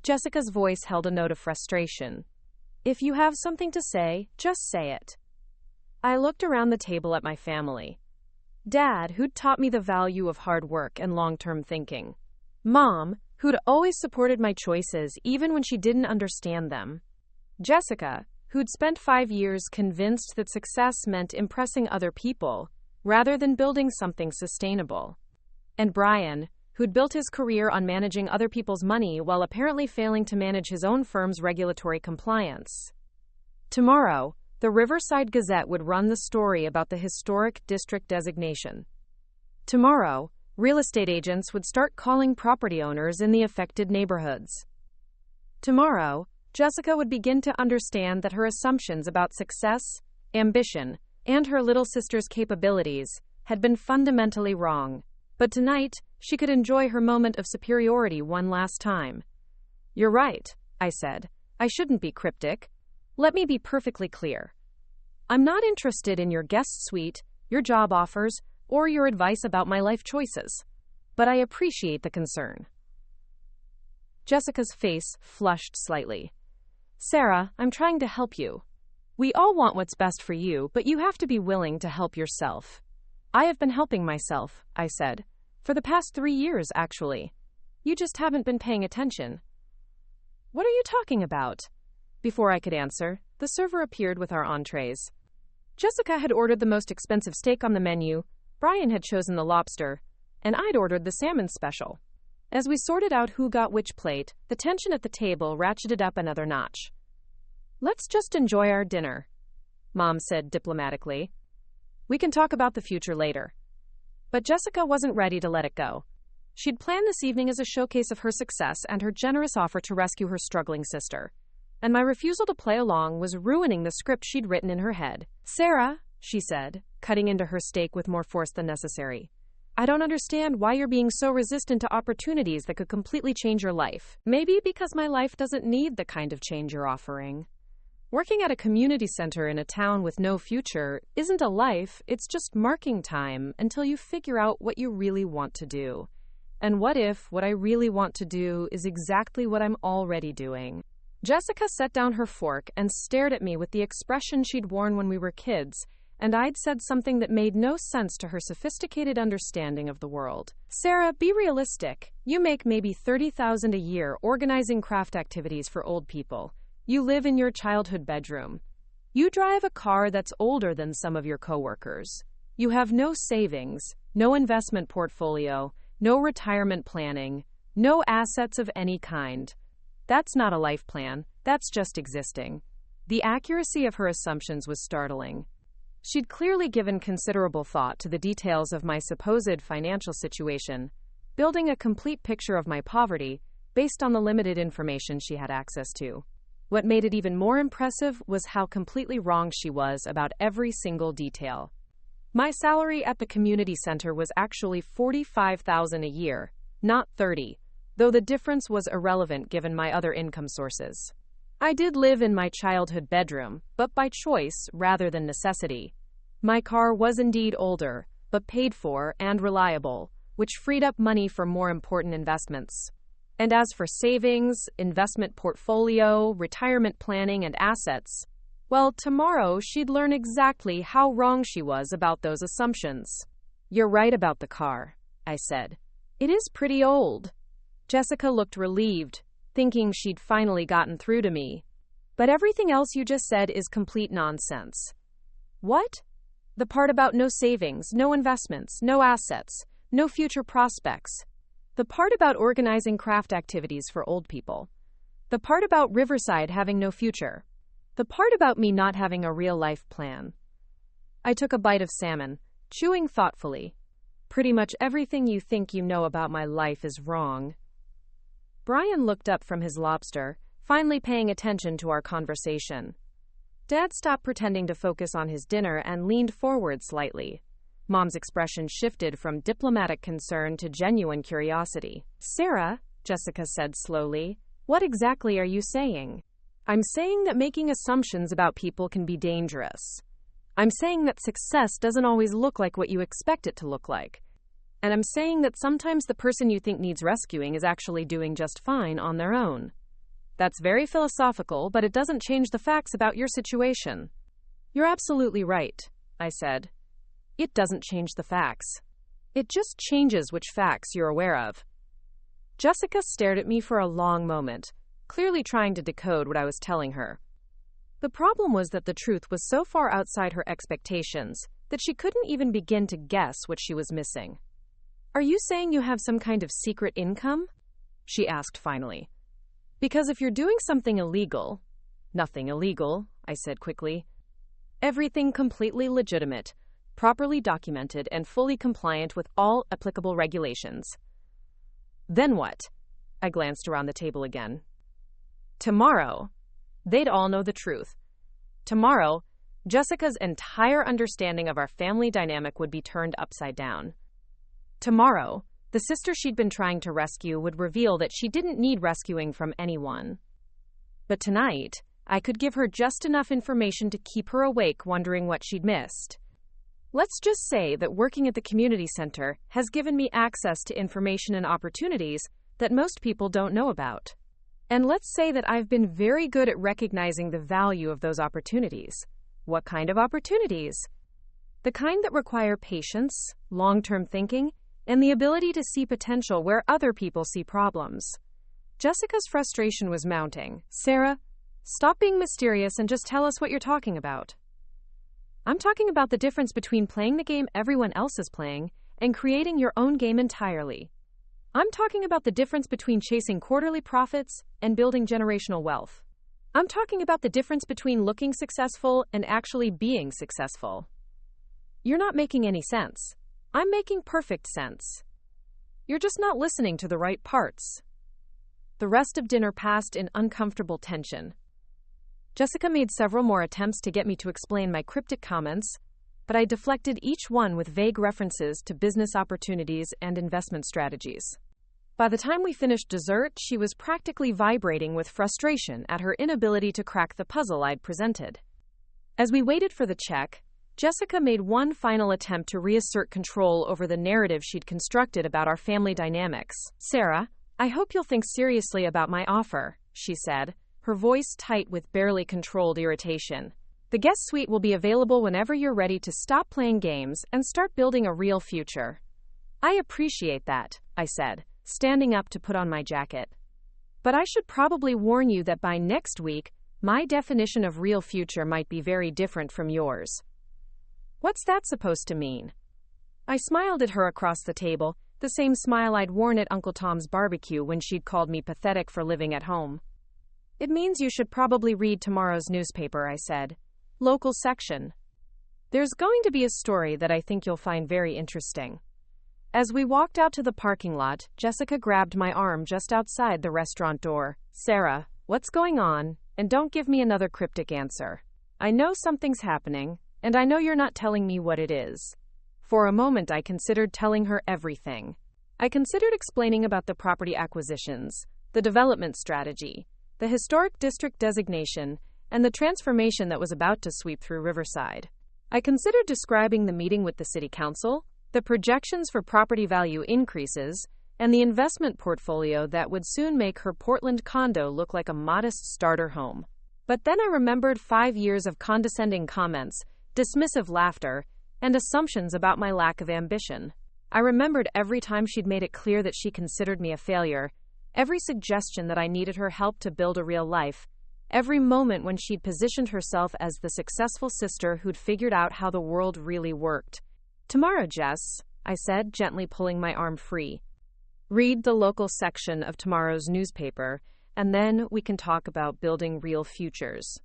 Jessica's voice held a note of frustration. If you have something to say, just say it. I looked around the table at my family. Dad, who'd taught me the value of hard work and long-term thinking. Mom, who'd always supported my choices even when she didn't understand them. Jessica, who'd spent 5 years convinced that success meant impressing other people rather than building something sustainable. And Brian, who'd built his career on managing other people's money while apparently failing to manage his own firm's regulatory compliance. Tomorrow, the Riverside Gazette would run the story about the historic district designation. Tomorrow, real estate agents would start calling property owners in the affected neighborhoods. Tomorrow, Jessica would begin to understand that her assumptions about success, ambition, and her little sister's capabilities had been fundamentally wrong. But tonight, she could enjoy her moment of superiority one last time. You're right, I said. I shouldn't be cryptic. Let me be perfectly clear. I'm not interested in your guest suite, your job offers, or your advice about my life choices. But I appreciate the concern. Jessica's face flushed slightly. Sarah, I'm trying to help you. We all want what's best for you, but you have to be willing to help yourself. I have been helping myself, I said. For the past 3 years, actually. You just haven't been paying attention. What are you talking about? Before I could answer, the server appeared with our entrees. Jessica had ordered the most expensive steak on the menu, Brian had chosen the lobster, and I'd ordered the salmon special. As we sorted out who got which plate, the tension at the table ratcheted up another notch. Let's just enjoy our dinner, Mom said diplomatically. We can talk about the future later. But Jessica wasn't ready to let it go. She'd planned this evening as a showcase of her success and her generous offer to rescue her struggling sister. And my refusal to play along was ruining the script she'd written in her head. Sarah, she said, cutting into her steak with more force than necessary, I don't understand why you're being so resistant to opportunities that could completely change your life. Maybe because my life doesn't need the kind of change you're offering. Working at a community center in a town with no future isn't a life, it's just marking time until you figure out what you really want to do. And what if what I really want to do is exactly what I'm already doing? Jessica set down her fork and stared at me with the expression she'd worn when we were kids, and I'd said something that made no sense to her sophisticated understanding of the world. Sarah, be realistic. You make maybe $30,000 a year organizing craft activities for old people. You live in your childhood bedroom. You drive a car that's older than some of your coworkers. You have no savings, no investment portfolio, no retirement planning, no assets of any kind. That's not a life plan, that's just existing. The accuracy of her assumptions was startling. She'd clearly given considerable thought to the details of my supposed financial situation, building a complete picture of my poverty based on the limited information she had access to. What made it even more impressive was how completely wrong she was about every single detail. My salary at the community center was actually $45,000 a year, not $30,000, though the difference was irrelevant given my other income sources. I did live in my childhood bedroom, but by choice rather than necessity. My car was indeed older, but paid for and reliable, which freed up money for more important investments. And as for savings, investment portfolio, retirement planning, and assets, well, tomorrow she'd learn exactly how wrong she was about those assumptions. You're right about the car, I said. It is pretty old. Jessica looked relieved, thinking she'd finally gotten through to me. But everything else you just said is complete nonsense. What? The part about no savings, no investments, no assets, no future prospects. The part about organizing craft activities for old people. The part about Riverside having no future. The part about me not having a real-life plan. I took a bite of salmon, chewing thoughtfully. Pretty much everything you think you know about my life is wrong. Brian looked up from his lobster, finally paying attention to our conversation. Dad stopped pretending to focus on his dinner and leaned forward slightly. Mom's expression shifted from diplomatic concern to genuine curiosity. Sarah, Jessica said slowly, what exactly are you saying? I'm saying that making assumptions about people can be dangerous. I'm saying that success doesn't always look like what you expect it to look like. And I'm saying that sometimes the person you think needs rescuing is actually doing just fine on their own. That's very philosophical, but it doesn't change the facts about your situation. You're absolutely right, I said. It doesn't change the facts. It just changes which facts you're aware of. Jessica stared at me for a long moment, clearly trying to decode what I was telling her. The problem was that the truth was so far outside her expectations that she couldn't even begin to guess what she was missing. Are you saying you have some kind of secret income? She asked finally. Because if you're doing something illegal— Nothing illegal, I said quickly. Everything completely legitimate, properly documented, and fully compliant with all applicable regulations. Then what? I glanced around the table again. Tomorrow, they'd all know the truth. Tomorrow, Jessica's entire understanding of our family dynamic would be turned upside down. Tomorrow, the sister she'd been trying to rescue would reveal that she didn't need rescuing from anyone. But tonight, I could give her just enough information to keep her awake wondering what she'd missed. Let's just say that working at the community center has given me access to information and opportunities that most people don't know about. And let's say that I've been very good at recognizing the value of those opportunities. What kind of opportunities? The kind that require patience, long-term thinking, and the ability to see potential where other people see problems. Jessica's frustration was mounting. Sarah, stop being mysterious and just tell us what you're talking about. I'm talking about the difference between playing the game everyone else is playing and creating your own game entirely. I'm talking about the difference between chasing quarterly profits and building generational wealth. I'm talking about the difference between looking successful and actually being successful. You're not making any sense. I'm making perfect sense. You're just not listening to the right parts. The rest of dinner passed in uncomfortable tension. Jessica made several more attempts to get me to explain my cryptic comments, but I deflected each one with vague references to business opportunities and investment strategies. By the time we finished dessert, she was practically vibrating with frustration at her inability to crack the puzzle I'd presented. As we waited for the check, Jessica made one final attempt to reassert control over the narrative she'd constructed about our family dynamics. "Sarah, I hope you'll think seriously about my offer," she said, her voice tight with barely controlled irritation. "The guest suite will be available whenever you're ready to stop playing games and start building a real future." "I appreciate that," I said, standing up to put on my jacket. "But I should probably warn you that by next week, my definition of real future might be very different from yours." "What's that supposed to mean?" I smiled at her across the table, the same smile I'd worn at Uncle Tom's barbecue when she'd called me pathetic for living at home. "It means you should probably read tomorrow's newspaper," I said. "Local section. There's going to be a story that I think you'll find very interesting." As we walked out to the parking lot, Jessica grabbed my arm just outside the restaurant door. "Sarah, what's going on? And don't give me another cryptic answer. I know something's happening, and I know you're not telling me what it is." For a moment, I considered telling her everything. I considered explaining about the property acquisitions, the development strategy, the historic district designation, and the transformation that was about to sweep through Riverside. I considered describing the meeting with the city council, the projections for property value increases, and the investment portfolio that would soon make her Portland condo look like a modest starter home. But then I remembered 5 years of condescending comments, dismissive laughter, and assumptions about my lack of ambition. I remembered every time she'd made it clear that she considered me a failure, every suggestion that I needed her help to build a real life, every moment when she'd positioned herself as the successful sister who'd figured out how the world really worked. "Tomorrow, Jess," I said, gently pulling my arm free. "Read the local section of tomorrow's newspaper, and then we can talk about building real futures."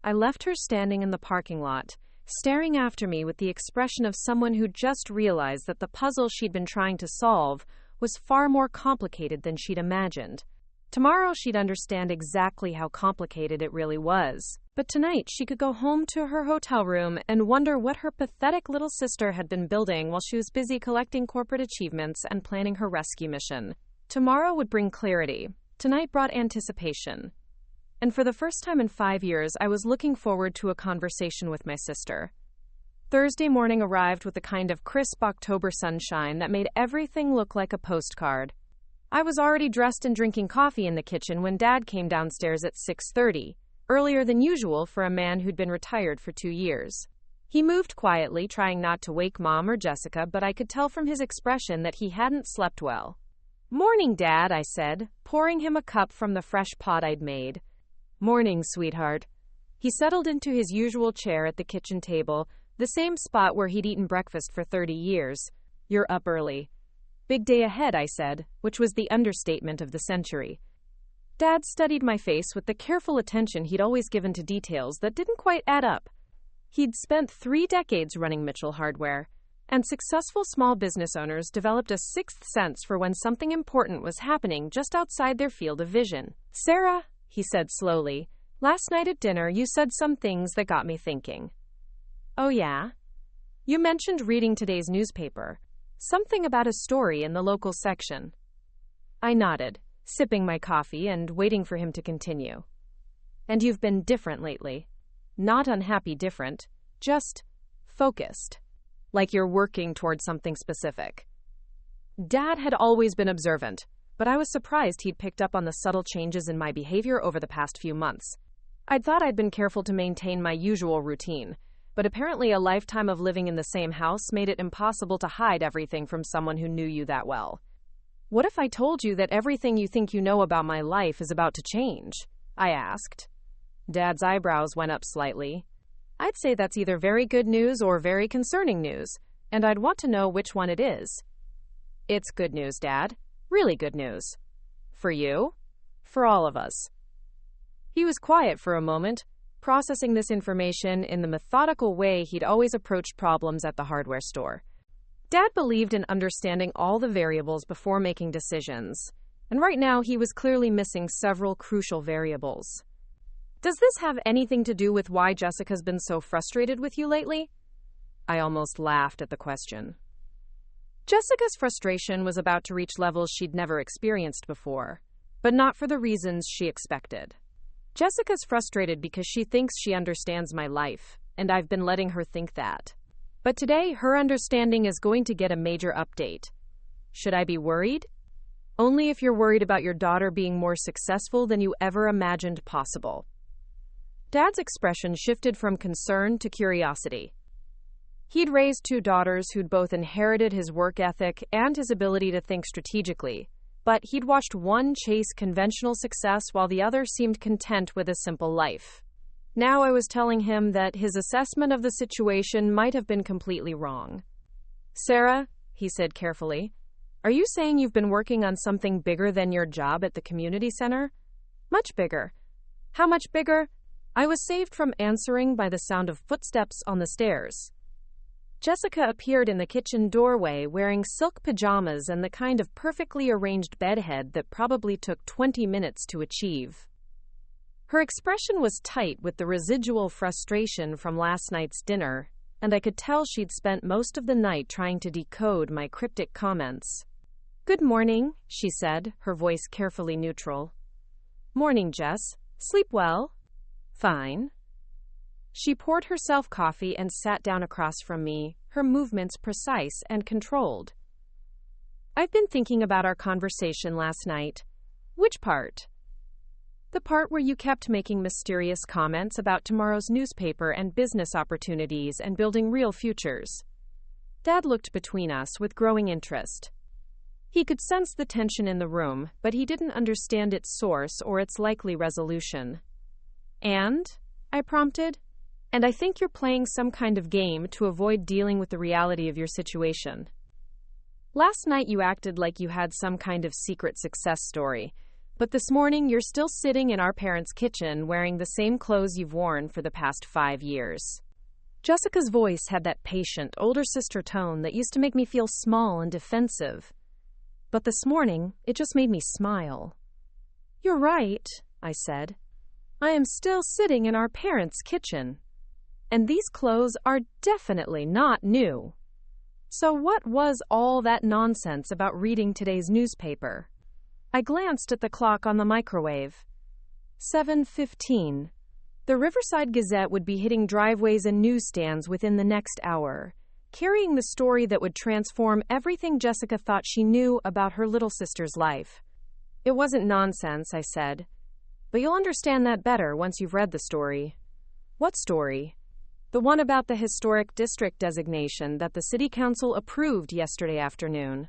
I left her standing in the parking lot, staring after me with the expression of someone who just realized that the puzzle she'd been trying to solve was far more complicated than she'd imagined. Tomorrow she'd understand exactly how complicated it really was. But tonight she could go home to her hotel room and wonder what her pathetic little sister had been building while she was busy collecting corporate achievements and planning her rescue mission. Tomorrow would bring clarity. Tonight brought anticipation. And for the first time in 5 years, I was looking forward to a conversation with my sister. Thursday morning arrived with the kind of crisp October sunshine that made everything look like a postcard. I was already dressed and drinking coffee in the kitchen when Dad came downstairs at 6:30, earlier than usual for a man who'd been retired for 2 years. He moved quietly, trying not to wake Mom or Jessica, but I could tell from his expression that he hadn't slept well. "Morning, Dad," I said, pouring him a cup from the fresh pot I'd made. "Morning, sweetheart." He settled into his usual chair at the kitchen table, the same spot where he'd eaten breakfast for 30 years. "You're up early." "Big day ahead," I said, which was the understatement of the century. Dad studied my face with the careful attention he'd always given to details that didn't quite add up. He'd spent 3 decades running Mitchell Hardware, and successful small business owners developed a sixth sense for when something important was happening just outside their field of vision. "Sarah," he said slowly, "last night at dinner you said some things that got me thinking." "Oh yeah? You mentioned reading today's newspaper. Something about a story in the local section." I nodded, sipping my coffee and waiting for him to continue. "And you've been different lately. Not unhappy different, just focused. Like you're working towards something specific." Dad had always been observant, but I was surprised he'd picked up on the subtle changes in my behavior over the past few months. I'd thought I'd been careful to maintain my usual routine, but apparently a lifetime of living in the same house made it impossible to hide everything from someone who knew you that well. "What if I told you that everything you think you know about my life is about to change?" I asked. Dad's eyebrows went up slightly. "I'd say that's either very good news or very concerning news, and I'd want to know which one it is." "It's good news, Dad. Really good news." "For you?" "For all of us." He was quiet for a moment, processing this information in the methodical way he'd always approached problems at the hardware store. Dad believed in understanding all the variables before making decisions, and right now he was clearly missing several crucial variables. "Does this have anything to do with why Jessica's been so frustrated with you lately?" I almost laughed at the question. Jessica's frustration was about to reach levels she'd never experienced before, but not for the reasons she expected. Jessica's frustrated because she thinks she understands my life, and I've been letting her think that. But today, her understanding is going to get a major update. Should I be worried? Only if you're worried about your daughter being more successful than you ever imagined possible. Dad's expression shifted from concern to curiosity. He'd raised 2 daughters who'd both inherited his work ethic and his ability to think strategically, but he'd watched one chase conventional success while the other seemed content with a simple life. Now I was telling him that his assessment of the situation might have been completely wrong. "Sarah," he said carefully, "are you saying you've been working on something bigger than your job at the community center?" "Much bigger." "How much bigger?" I was saved from answering by the sound of footsteps on the stairs. Jessica appeared in the kitchen doorway wearing silk pajamas and the kind of perfectly arranged bedhead that probably took 20 minutes to achieve. Her expression was tight with the residual frustration from last night's dinner, and I could tell she'd spent most of the night trying to decode my cryptic comments. "Good morning," she said, her voice carefully neutral. "Morning, Jess. Sleep well?" "Fine." She poured herself coffee and sat down across from me, her movements precise and controlled. "I've been thinking about our conversation last night." "Which part?" "The part where you kept making mysterious comments about tomorrow's newspaper and business opportunities and building real futures." Dad looked between us with growing interest. He could sense the tension in the room, but he didn't understand its source or its likely resolution. "And?" I prompted. "And I think you're playing some kind of game to avoid dealing with the reality of your situation. Last night you acted like you had some kind of secret success story, but this morning you're still sitting in our parents' kitchen wearing the same clothes you've worn for the past 5 years. Jessica's voice had that patient, older sister tone that used to make me feel small and defensive. But this morning, it just made me smile. "You're right," I said. "I am still sitting in our parents' kitchen. And these clothes are definitely not new. So what was all that nonsense about reading today's newspaper?" I glanced at the clock on the microwave. 7:15. The Riverside Gazette would be hitting driveways and newsstands within the next hour, carrying the story that would transform everything Jessica thought she knew about her little sister's life. "It wasn't nonsense," I said. "But you'll understand that better once you've read the story." "What story?" "The one about the historic district designation that the city council approved yesterday afternoon."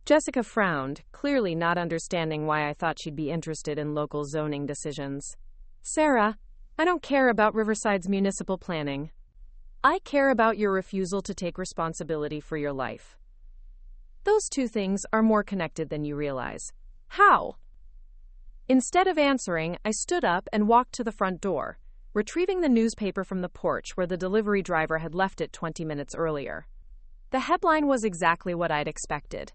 Jessica frowned, clearly not understanding why I thought she'd be interested in local zoning decisions. "Sarah, I don't care about Riverside's municipal planning. I care about your refusal to take responsibility for your life. Those 2 things are more connected than you realize." "How?" Instead of answering, I stood up and walked to the front door, retrieving the newspaper from the porch where the delivery driver had left it 20 minutes earlier. The headline was exactly what I'd expected.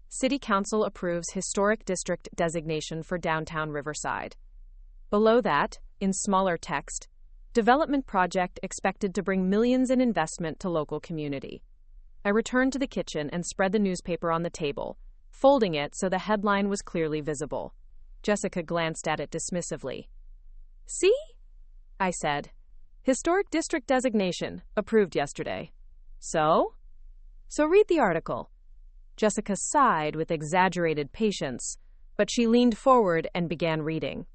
City Council approves historic district designation for downtown Riverside. Below that, in smaller text, development project expected to bring millions in investment to local community. I returned to the kitchen and spread the newspaper on the table, folding it so the headline was clearly visible. Jessica glanced at it dismissively. "See?" I said. "Historic district designation, approved yesterday." "So?" "So read the article." Jessica sighed with exaggerated patience, but she leaned forward and began reading.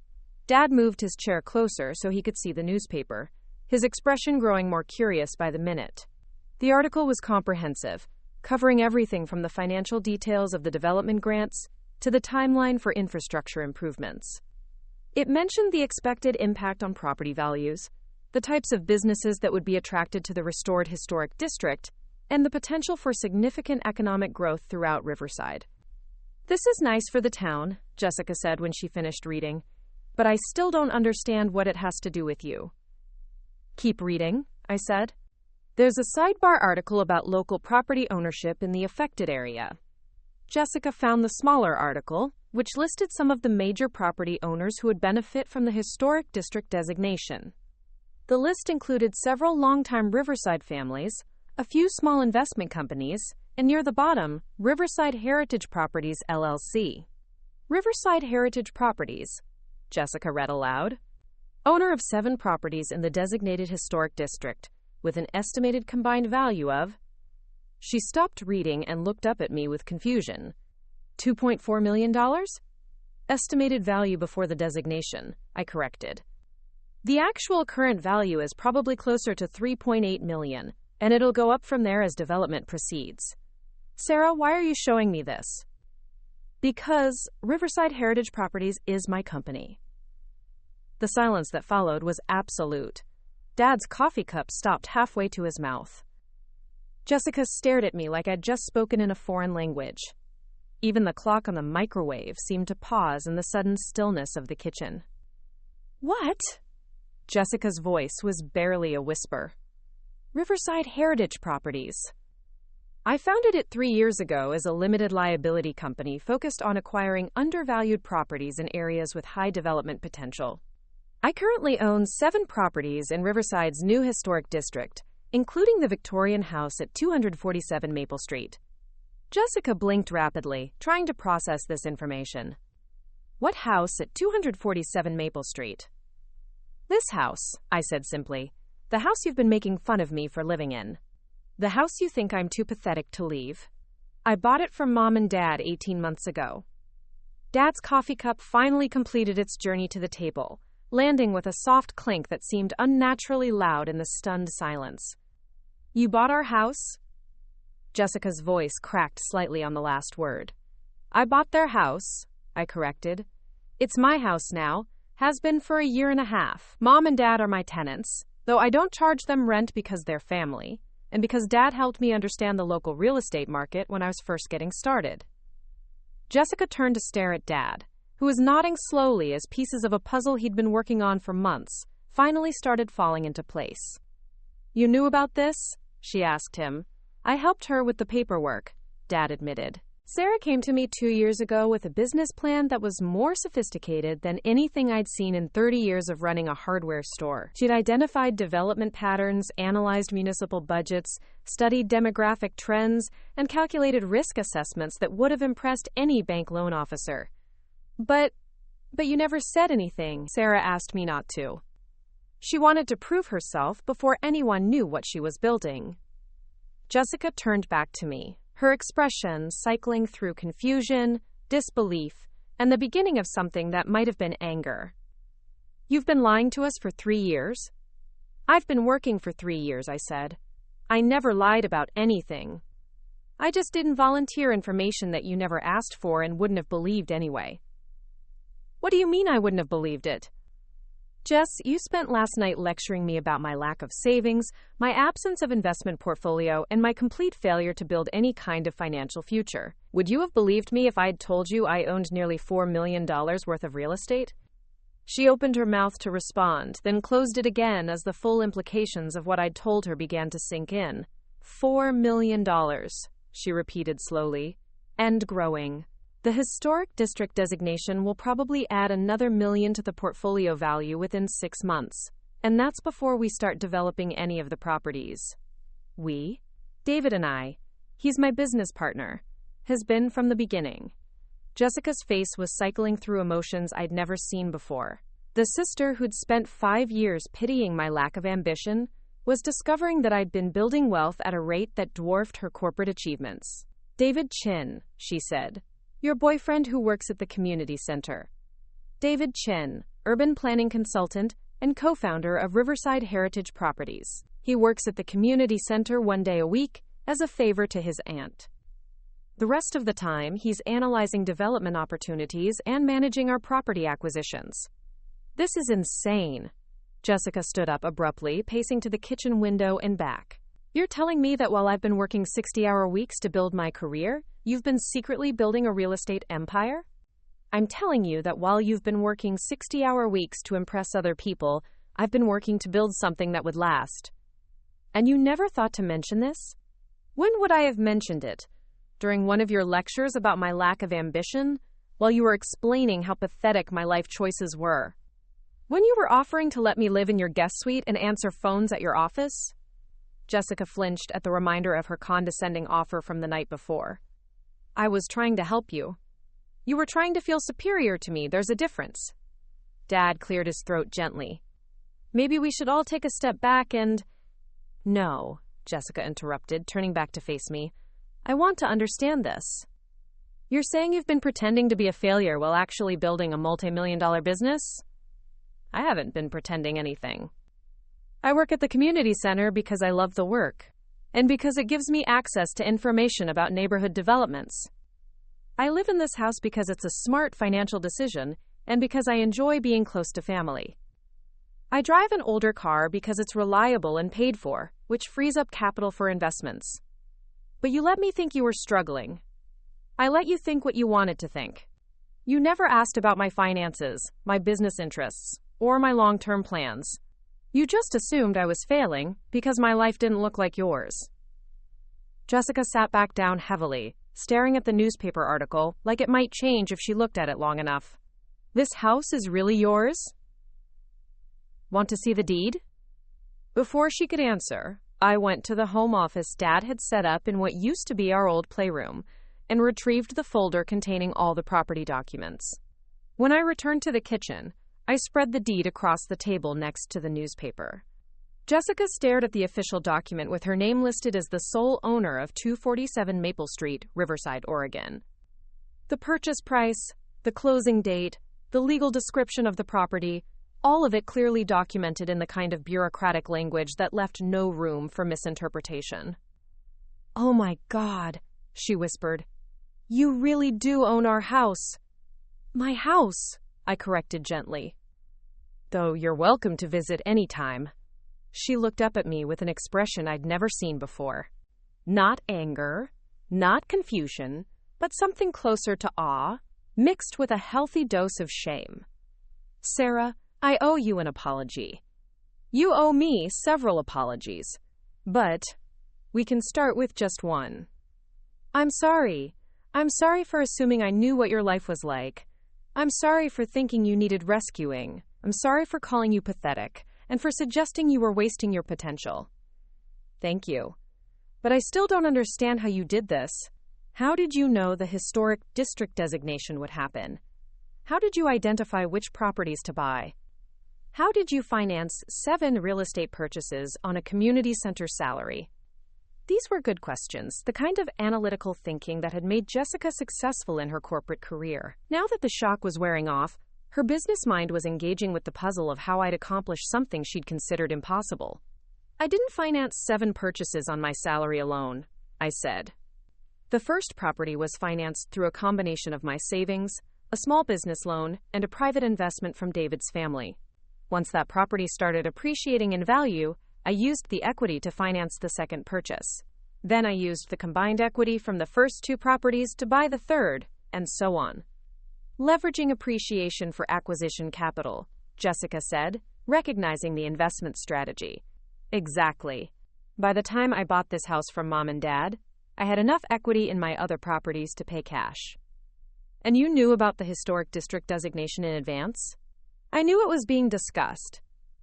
Dad moved his chair closer so he could see the newspaper, his expression growing more curious by the minute. The article was comprehensive, covering everything from the financial details of the development grants to the timeline for infrastructure improvements. It mentioned the expected impact on property values, the types of businesses that would be attracted to the restored historic district, and the potential for significant economic growth throughout Riverside. "This is nice for the town," Jessica said when she finished reading, "but I still don't understand what it has to do with you." "Keep reading," I said. "There's a sidebar article about local property ownership in the affected area." Jessica found the smaller article, which listed some of the major property owners who would benefit from the historic district designation. The list included several longtime Riverside families, a few small investment companies, and near the bottom, Riverside Heritage Properties, LLC. Riverside Heritage Properties, Jessica read aloud. Owner of 7 properties in the designated historic district, with an estimated combined value of... She stopped reading and looked up at me with confusion. $2.4 million? Estimated value before the designation, I corrected. The actual current value is probably closer to $3.8 million, and it'll go up from there as development proceeds. Sarah, why are you showing me this? Because Riverside Heritage Properties is my company. The silence that followed was absolute. Dad's coffee cup stopped halfway to his mouth. Jessica stared at me like I'd just spoken in a foreign language. Even the clock on the microwave seemed to pause in the sudden stillness of the kitchen. What? Jessica's voice was barely a whisper. Riverside Heritage Properties. I founded it 3 years ago as a limited liability company focused on acquiring undervalued properties in areas with high development potential. I currently own 7 properties in Riverside's new historic district, including the Victorian house at 247 Maple Street. Jessica blinked rapidly, trying to process this information. What house at 247 Maple Street? This house, I said simply. The house you've been making fun of me for living in. The house you think I'm too pathetic to leave. I bought it from Mom and Dad 18 months ago. Dad's coffee cup finally completed its journey to the table, landing with a soft clink that seemed unnaturally loud in the stunned silence. You bought our house? Jessica's voice cracked slightly on the last word. I bought their house, I corrected. It's my house now, has been for 1.5 years. Mom and Dad are my tenants, though I don't charge them rent because they're family, and because Dad helped me understand the local real estate market when I was first getting started. Jessica turned to stare at Dad, who was nodding slowly as pieces of a puzzle he'd been working on for months finally started falling into place. You knew about this? She asked him. I helped her with the paperwork, Dad admitted. Sarah came to me 2 years ago with a business plan that was more sophisticated than anything I'd seen in 30 years of running a hardware store. She'd identified development patterns, analyzed municipal budgets, studied demographic trends, and calculated risk assessments that would have impressed any bank loan officer. But you never said anything, Sarah asked me not to. She wanted to prove herself before anyone knew what she was building. Jessica turned back to me, her expression cycling through confusion, disbelief, and the beginning of something that might have been anger. You've been lying to us for 3 years? I've been working for 3 years, I said. I never lied about anything. I just didn't volunteer information that you never asked for and wouldn't have believed anyway. What do you mean I wouldn't have believed it? Jess, you spent last night lecturing me about my lack of savings, my absence of investment portfolio, and my complete failure to build any kind of financial future. Would you have believed me if I'd told you I owned nearly $4 million worth of real estate? She opened her mouth to respond, then closed it again as the full implications of what I'd told her began to sink in. $4 million, she repeated slowly, and growing. The historic district designation will probably add another $1 million to the portfolio value within 6 months. And that's before we start developing any of the properties. We? David and I. He's my business partner. Has been from the beginning. Jessica's face was cycling through emotions I'd never seen before. The sister who'd spent 5 years pitying my lack of ambition was discovering that I'd been building wealth at a rate that dwarfed her corporate achievements. David Chin, she said. Your boyfriend who works at the community center. David Chin, urban planning consultant and co-founder of Riverside Heritage Properties. He works at the community center 1 day a week as a favor to his aunt. The rest of the time, he's analyzing development opportunities and managing our property acquisitions. This is insane. Jessica stood up abruptly, pacing to the kitchen window and back. You're telling me that while I've been working 60-hour weeks to build my career, you've been secretly building a real estate empire? I'm telling you that while you've been working 60-hour weeks to impress other people, I've been working to build something that would last. And you never thought to mention this? When would I have mentioned it? During one of your lectures about my lack of ambition? While you were explaining how pathetic my life choices were? When you were offering to let me live in your guest suite and answer phones at your office? Jessica flinched at the reminder of her condescending offer from the night before. I was trying to help you. You were trying to feel superior to me. There's a difference. Dad cleared his throat gently. Maybe we should all take a step back and... No, Jessica interrupted, turning back to face me. I want to understand this. You're saying you've been pretending to be a failure while actually building a multi-million-dollar business? I haven't been pretending anything. I work at the community center because I love the work, and because it gives me access to information about neighborhood developments. I live in this house because it's a smart financial decision, and because I enjoy being close to family. I drive an older car because it's reliable and paid for, which frees up capital for investments. But you let me think you were struggling. I let you think what you wanted to think. You never asked about my finances, my business interests, or my long-term plans. You just assumed I was failing because my life didn't look like yours. Jessica sat back down heavily, staring at the newspaper article like it might change if she looked at it long enough. This house is really yours? Want to see the deed? Before she could answer, I went to the home office Dad had set up in what used to be our old playroom and retrieved the folder containing all the property documents. When I returned to the kitchen, I spread the deed across the table next to the newspaper. Jessica stared at the official document with her name listed as the sole owner of 247 Maple Street, Riverside, Oregon. The purchase price, the closing date, the legal description of the property, all of it clearly documented in the kind of bureaucratic language that left no room for misinterpretation. Oh my God, she whispered. You really do own our house. My house, I corrected gently. Though you're welcome to visit any time. She looked up at me with an expression I'd never seen before. Not anger, not confusion, but something closer to awe, mixed with a healthy dose of shame. Sarah, I owe you an apology. You owe me several apologies. But we can start with just one. I'm sorry. I'm sorry for assuming I knew what your life was like. I'm sorry for thinking you needed rescuing. I'm sorry for calling you pathetic, and for suggesting you were wasting your potential. Thank you. But I still don't understand how you did this. How did you know the historic district designation would happen? How did you identify which properties to buy? How did you finance 7 real estate purchases on a community center salary? These were good questions, the kind of analytical thinking that had made Jessica successful in her corporate career. Now that the shock was wearing off, her business mind was engaging with the puzzle of how I'd accomplish something she'd considered impossible. I didn't finance 7 purchases on my salary alone, I said. The first property was financed through a combination of my savings, a small business loan, and a private investment from David's family. Once that property started appreciating in value, I used the equity to finance the second purchase. Then I used the combined equity from the first 2 properties to buy the third, and so on. Leveraging appreciation for acquisition capital, Jessica said, recognizing the investment strategy. Exactly. By the time I bought this house from Mom and Dad, I had enough equity in my other properties to pay cash. And you knew about the historic district designation in advance? I knew it was being discussed.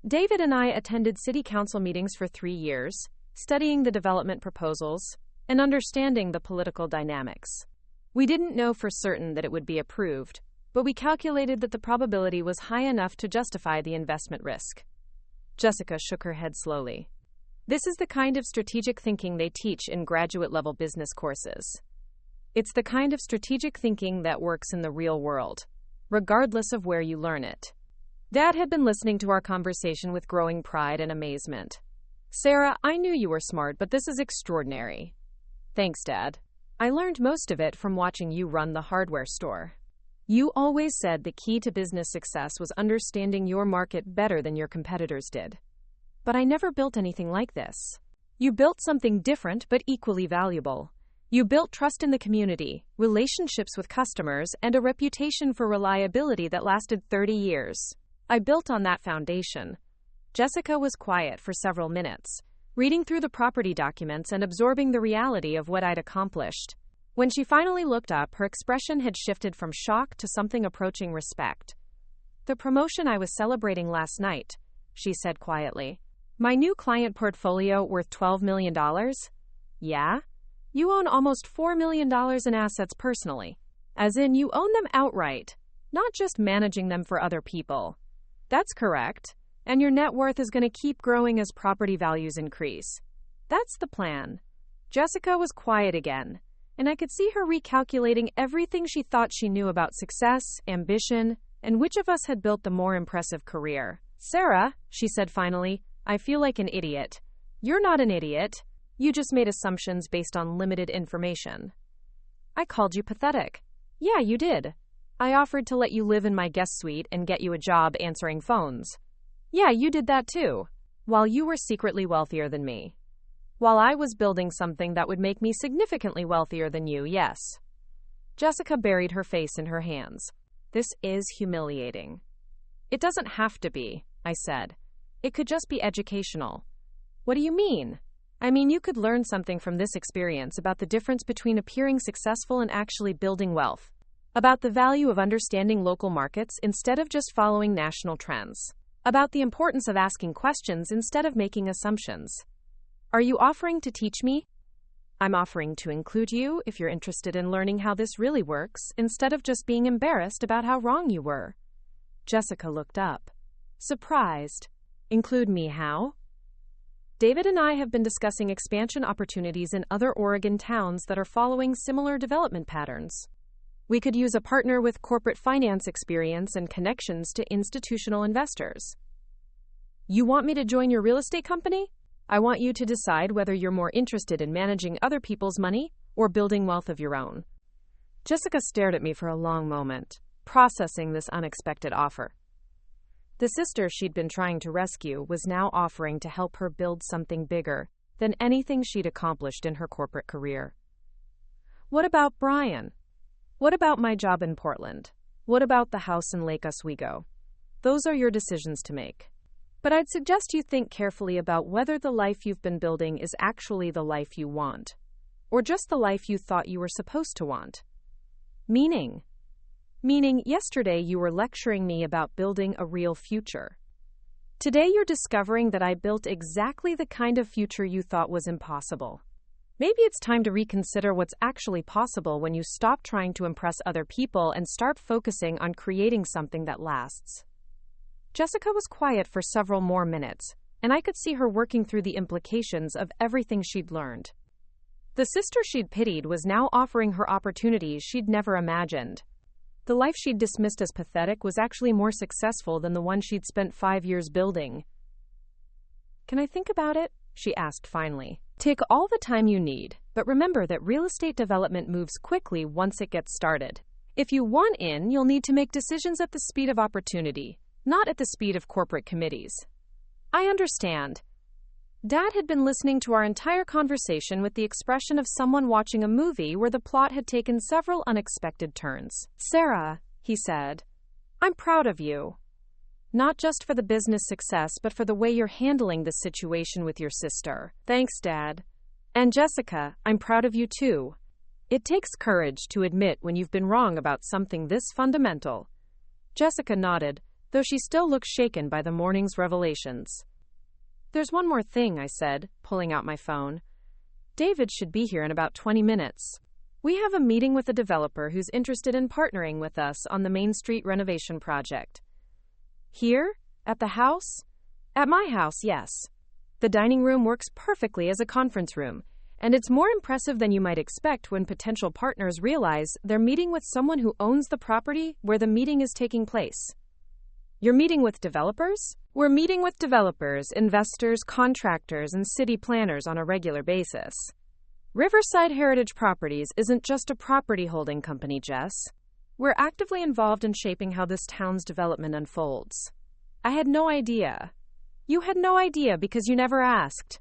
David and I attended city council meetings for 3 years, studying the development proposals and understanding the political dynamics. We didn't know for certain that it would be approved, but we calculated that the probability was high enough to justify the investment risk. Jessica shook her head slowly. This is the kind of strategic thinking they teach in graduate-level business courses. It's the kind of strategic thinking that works in the real world, regardless of where you learn it. Dad had been listening to our conversation with growing pride and amazement. Sarah, I knew you were smart, but this is extraordinary. Thanks, Dad. I learned most of it from watching you run the hardware store. You always said the key to business success was understanding your market better than your competitors did. But I never built anything like this. You built something different but equally valuable. You built trust in the community, relationships with customers, and a reputation for reliability that lasted 30 years. I built on that foundation. Jessica was quiet for several minutes, reading through the property documents and absorbing the reality of what I'd accomplished. When she finally looked up, her expression had shifted from shock to something approaching respect. The promotion I was celebrating last night, she said quietly. My new client portfolio worth $12 million? Yeah? You own almost $4 million in assets personally. As in, you own them outright, not just managing them for other people. That's correct. And your net worth is going to keep growing as property values increase. That's the plan. Jessica was quiet again, and I could see her recalculating everything she thought she knew about success, ambition, and which of us had built the more impressive career. Sarah, she said finally, I feel like an idiot. You're not an idiot. You just made assumptions based on limited information. I called you pathetic. Yeah, you did. I offered to let you live in my guest suite and get you a job answering phones. Yeah, you did that too. While you were secretly wealthier than me. While I was building something that would make me significantly wealthier than you, yes. Jessica buried her face in her hands. This is humiliating. It doesn't have to be, I said. It could just be educational. What do you mean? I mean, you could learn something from this experience about the difference between appearing successful and actually building wealth. About the value of understanding local markets instead of just following national trends. About the importance of asking questions instead of making assumptions. Are you offering to teach me? I'm offering to include you if you're interested in learning how this really works, instead of just being embarrassed about how wrong you were. Jessica looked up. Surprised. Include me how? David and I have been discussing expansion opportunities in other Oregon towns that are following similar development patterns. We could use a partner with corporate finance experience and connections to institutional investors. You want me to join your real estate company? I want you to decide whether you're more interested in managing other people's money or building wealth of your own. Jessica stared at me for a long moment, processing this unexpected offer. The sister she'd been trying to rescue was now offering to help her build something bigger than anything she'd accomplished in her corporate career. What about Brian? What about my job in Portland? What about the house in Lake Oswego? Those are your decisions to make. But I'd suggest you think carefully about whether the life you've been building is actually the life you want, or just the life you thought you were supposed to want. Meaning, yesterday you were lecturing me about building a real future. Today you're discovering that I built exactly the kind of future you thought was impossible. Maybe it's time to reconsider what's actually possible when you stop trying to impress other people and start focusing on creating something that lasts. Jessica was quiet for several more minutes, and I could see her working through the implications of everything she'd learned. The sister she'd pitied was now offering her opportunities she'd never imagined. The life she'd dismissed as pathetic was actually more successful than the one she'd spent 5 years building. Can I think about it? She asked finally. Take all the time you need, but remember that real estate development moves quickly once it gets started. If you want in, you'll need to make decisions at the speed of opportunity, not at the speed of corporate committees. I understand. Dad had been listening to our entire conversation with the expression of someone watching a movie where the plot had taken several unexpected turns. Sarah, he said, I'm proud of you. Not just for the business success, but for the way you're handling the situation with your sister. Thanks, Dad. And Jessica, I'm proud of you too. It takes courage to admit when you've been wrong about something this fundamental. Jessica nodded, though she still looked shaken by the morning's revelations. There's one more thing, I said, pulling out my phone. David should be here in about 20 minutes. We have a meeting with a developer who's interested in partnering with us on the Main Street renovation project. Here? At the house? At my house, yes. The dining room works perfectly as a conference room, and it's more impressive than you might expect when potential partners realize they're meeting with someone who owns the property where the meeting is taking place. You're meeting with developers? We're meeting with developers, investors, contractors, and city planners on a regular basis. Riverside Heritage Properties isn't just a property holding company, Jess. We're actively involved in shaping how this town's development unfolds. I had no idea. You had no idea because you never asked.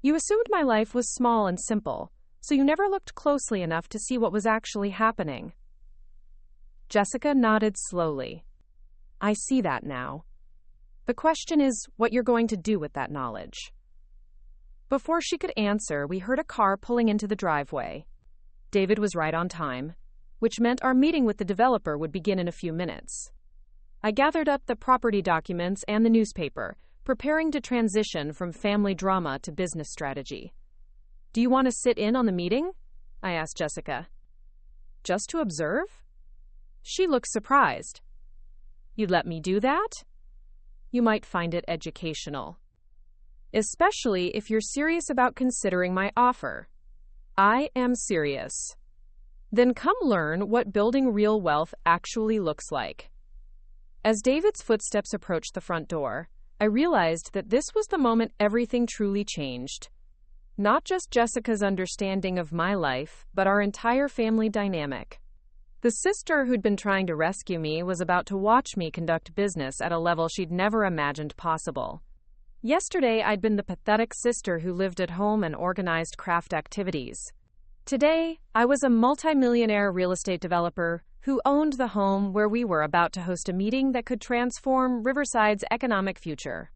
You assumed my life was small and simple, so you never looked closely enough to see what was actually happening. Jessica nodded slowly. I see that now. The question is what you're going to do with that knowledge. Before she could answer, we heard a car pulling into the driveway. David was right on time, which meant our meeting with the developer would begin in a few minutes. I gathered up the property documents and the newspaper, preparing to transition from family drama to business strategy. Do you want to sit in on the meeting? I asked Jessica. Just to observe? She looked surprised. You'd let me do that? You might find it educational. Especially if you're serious about considering my offer. I am serious. Then come learn what building real wealth actually looks like. As David's footsteps approached the front door, I realized that this was the moment everything truly changed. Not just Jessica's understanding of my life, but our entire family dynamic. The sister who'd been trying to rescue me was about to watch me conduct business at a level she'd never imagined possible. Yesterday, I'd been the pathetic sister who lived at home and organized craft activities. Today, I was a multimillionaire real estate developer who owned the home where we were about to host a meeting that could transform Riverside's economic future.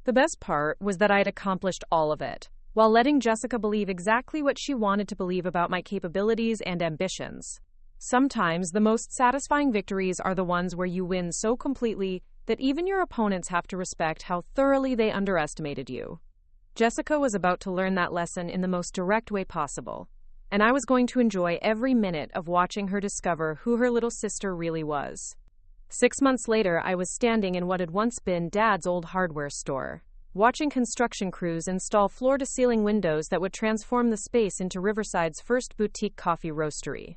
The best part was that I'd accomplished all of it, while letting Jessica believe exactly what she wanted to believe about my capabilities and ambitions. Sometimes the most satisfying victories are the ones where you win so completely that even your opponents have to respect how thoroughly they underestimated you. Jessica was about to learn that lesson in the most direct way possible, and I was going to enjoy every minute of watching her discover who her little sister really was. 6 months later, I was standing in what had once been Dad's old hardware store, watching construction crews install floor-to-ceiling windows that would transform the space into Riverside's first boutique coffee roastery.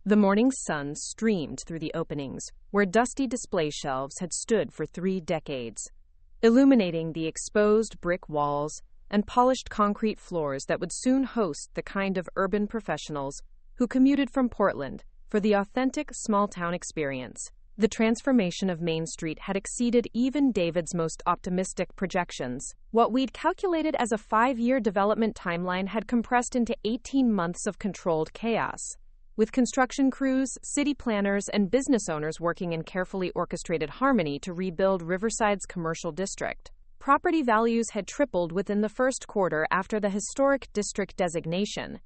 The morning sun streamed through the openings, where dusty display shelves had stood for 3 decades, illuminating the exposed brick walls and polished concrete floors that would soon host the kind of urban professionals who commuted from Portland for the authentic small-town experience. The transformation of Main Street had exceeded even David's most optimistic projections. What we'd calculated as a 5-year development timeline had compressed into 18 months of controlled chaos, with construction crews, city planners, and business owners working in carefully orchestrated harmony to rebuild Riverside's commercial district. Property values had tripled within the first quarter after the historic district designation,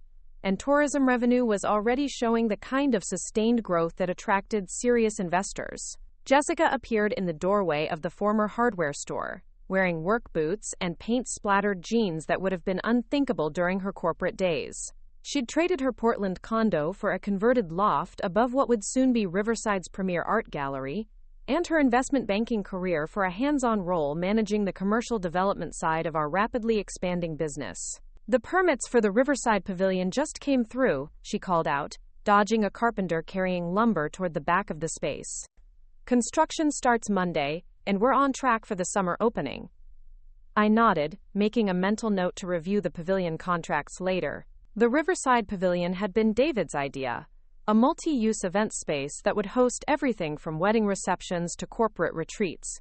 and tourism revenue was already showing the kind of sustained growth that attracted serious investors. Jessica appeared in the doorway of the former hardware store, wearing work boots and paint-splattered jeans that would have been unthinkable during her corporate days. She'd traded her Portland condo for a converted loft above what would soon be Riverside's premier art gallery, and her investment banking career for a hands-on role managing the commercial development side of our rapidly expanding business. The permits for the Riverside Pavilion just came through, she called out, dodging a carpenter carrying lumber toward the back of the space. Construction starts Monday, and we're on track for the summer opening. I nodded, making a mental note to review the pavilion contracts later. The Riverside Pavilion had been David's idea, a multi-use event space that would host everything from wedding receptions to corporate retreats,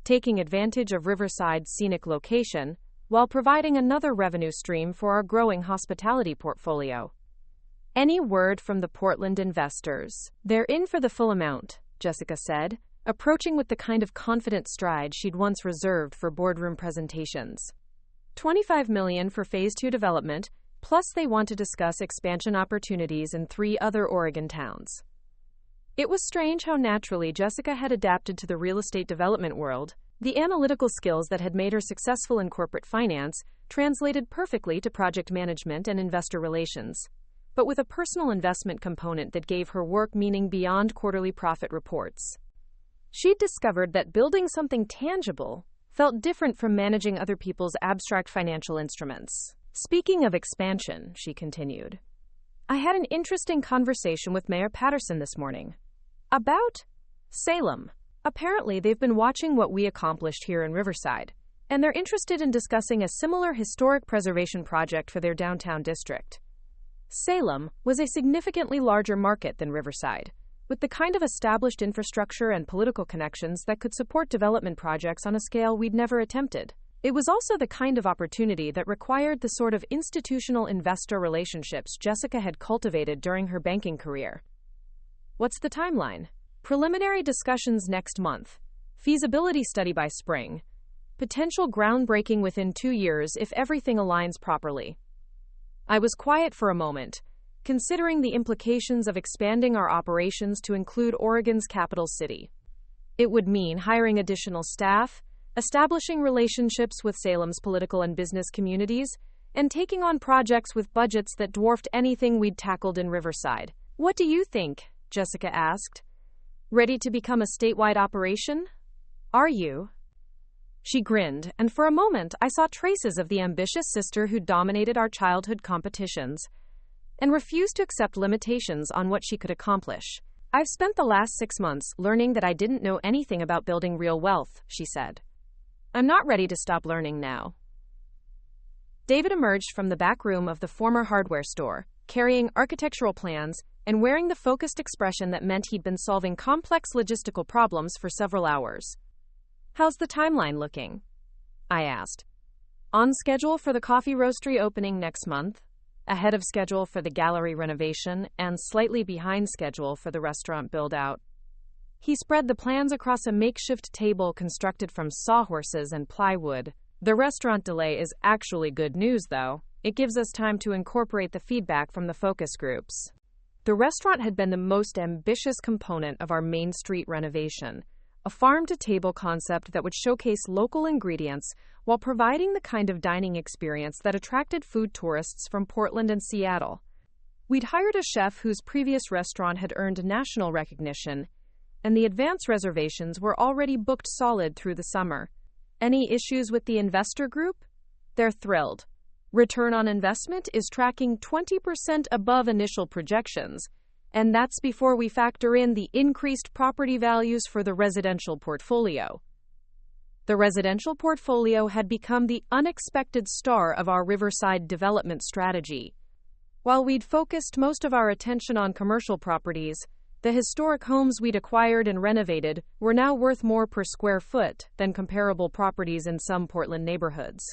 taking advantage of Riverside's scenic location while providing another revenue stream for our growing hospitality portfolio. Any word from the Portland investors? They're in for the full amount, Jessica said, approaching with the kind of confident stride she'd once reserved for boardroom presentations. $25 million for Phase 2 development, plus they want to discuss expansion opportunities in 3 other Oregon towns. It was strange how naturally Jessica had adapted to the real estate development world. The analytical skills that had made her successful in corporate finance translated perfectly to project management and investor relations, but with a personal investment component that gave her work meaning beyond quarterly profit reports. She'd discovered that building something tangible felt different from managing other people's abstract financial instruments. Speaking of expansion, she continued, I had an interesting conversation with Mayor Patterson this morning. About Salem. Apparently, they've been watching what we accomplished here in Riverside, and they're interested in discussing a similar historic preservation project for their downtown district. Salem was a significantly larger market than Riverside, with the kind of established infrastructure and political connections that could support development projects on a scale we'd never attempted. It was also the kind of opportunity that required the sort of institutional investor relationships Jessica had cultivated during her banking career. What's the timeline? Preliminary discussions next month. Feasibility study by spring. Potential groundbreaking within 2 years if everything aligns properly. I was quiet for a moment, considering the implications of expanding our operations to include Oregon's capital city. It would mean hiring additional staff, establishing relationships with Salem's political and business communities, and taking on projects with budgets that dwarfed anything we'd tackled in Riverside. What do you think? Jessica asked. Ready to become a statewide operation? Are you? She grinned, and for a moment I saw traces of the ambitious sister who dominated our childhood competitions and refused to accept limitations on what she could accomplish. I've spent the last 6 months learning that I didn't know anything about building real wealth, she said. I'm not ready to stop learning now. David emerged from the back room of the former hardware store, carrying architectural plans and wearing the focused expression that meant he'd been solving complex logistical problems for several hours. How's the timeline looking? I asked. On schedule for the coffee roastery opening next month, ahead of schedule for the gallery renovation, and slightly behind schedule for the restaurant build-out. He spread the plans across a makeshift table constructed from sawhorses and plywood. The restaurant delay is actually good news, though. It gives us time to incorporate the feedback from the focus groups. The restaurant had been the most ambitious component of our Main Street renovation, a farm-to-table concept that would showcase local ingredients while providing the kind of dining experience that attracted food tourists from Portland and Seattle. We'd hired a chef whose previous restaurant had earned national recognition, and the advance reservations were already booked solid through the summer. Any issues with the investor group? They're thrilled. Return on investment is tracking 20% above initial projections, and that's before we factor in the increased property values for the residential portfolio. The residential portfolio had become the unexpected star of our Riverside development strategy. While we'd focused most of our attention on commercial properties, the historic homes we'd acquired and renovated were now worth more per square foot than comparable properties in some Portland neighborhoods.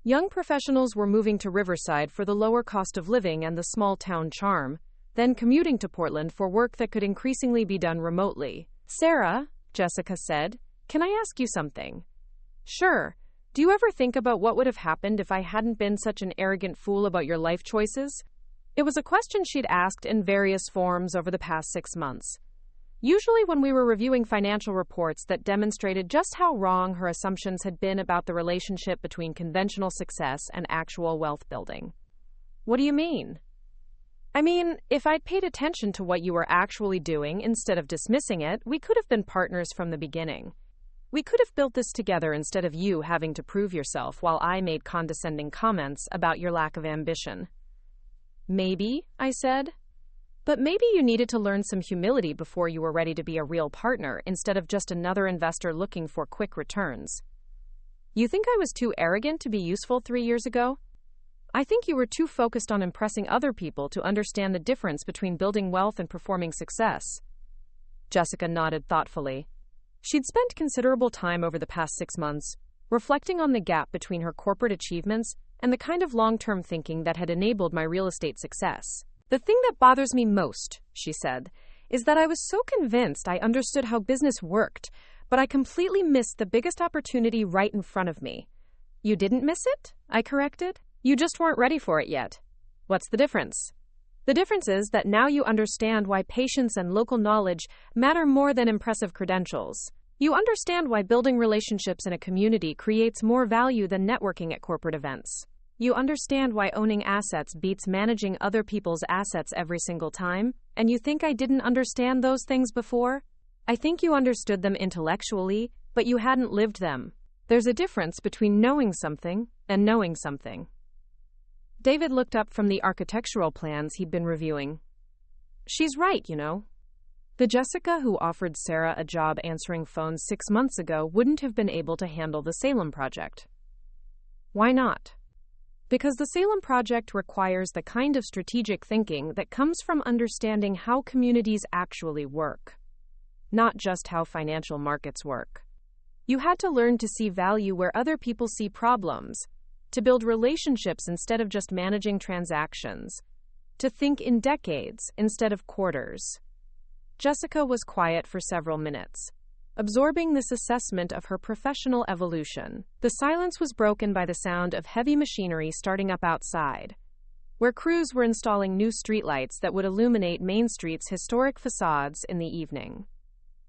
Young professionals were moving to Riverside for the lower cost of living and the small town charm, then commuting to Portland for work that could increasingly be done remotely. Sarah, Jessica said, can I ask you something? Sure. Do you ever think about what would have happened if I hadn't been such an arrogant fool about your life choices? It was a question she'd asked in various forms over the past 6 months. Usually when we were reviewing financial reports that demonstrated just how wrong her assumptions had been about the relationship between conventional success and actual wealth building. What do you mean? I mean, if I'd paid attention to what you were actually doing instead of dismissing it, we could have been partners from the beginning. We could have built this together instead of you having to prove yourself while I made condescending comments about your lack of ambition. Maybe, I said. But maybe you needed to learn some humility before you were ready to be a real partner instead of just another investor looking for quick returns. You think I was too arrogant to be useful 3 years ago? I think you were too focused on impressing other people to understand the difference between building wealth and performing success. Jessica nodded thoughtfully. She'd spent considerable time over the past 6 months reflecting on the gap between her corporate achievements and the kind of long-term thinking that had enabled my real estate success. The thing that bothers me most, she said, is that I was so convinced I understood how business worked, but I completely missed the biggest opportunity right in front of me. You didn't miss it? I corrected. You just weren't ready for it yet. What's the difference? The difference is that now you understand why patience and local knowledge matter more than impressive credentials. You understand why building relationships in a community creates more value than networking at corporate events. You understand why owning assets beats managing other people's assets every single time, and you think I didn't understand those things before? I think you understood them intellectually, but you hadn't lived them. There's a difference between knowing something and knowing something. David looked up from the architectural plans he'd been reviewing. She's right, you know. The Jessica who offered Sarah a job answering phones 6 months ago wouldn't have been able to handle the Salem project. Why not? Because the Salem project requires the kind of strategic thinking that comes from understanding how communities actually work, not just how financial markets work. You had to learn to see value where other people see problems, to build relationships instead of just managing transactions, to think in decades instead of quarters. Jessica was quiet for several minutes, absorbing this assessment of her professional evolution. The silence was broken by the sound of heavy machinery starting up outside, where crews were installing new streetlights that would illuminate Main Street's historic facades in the evening.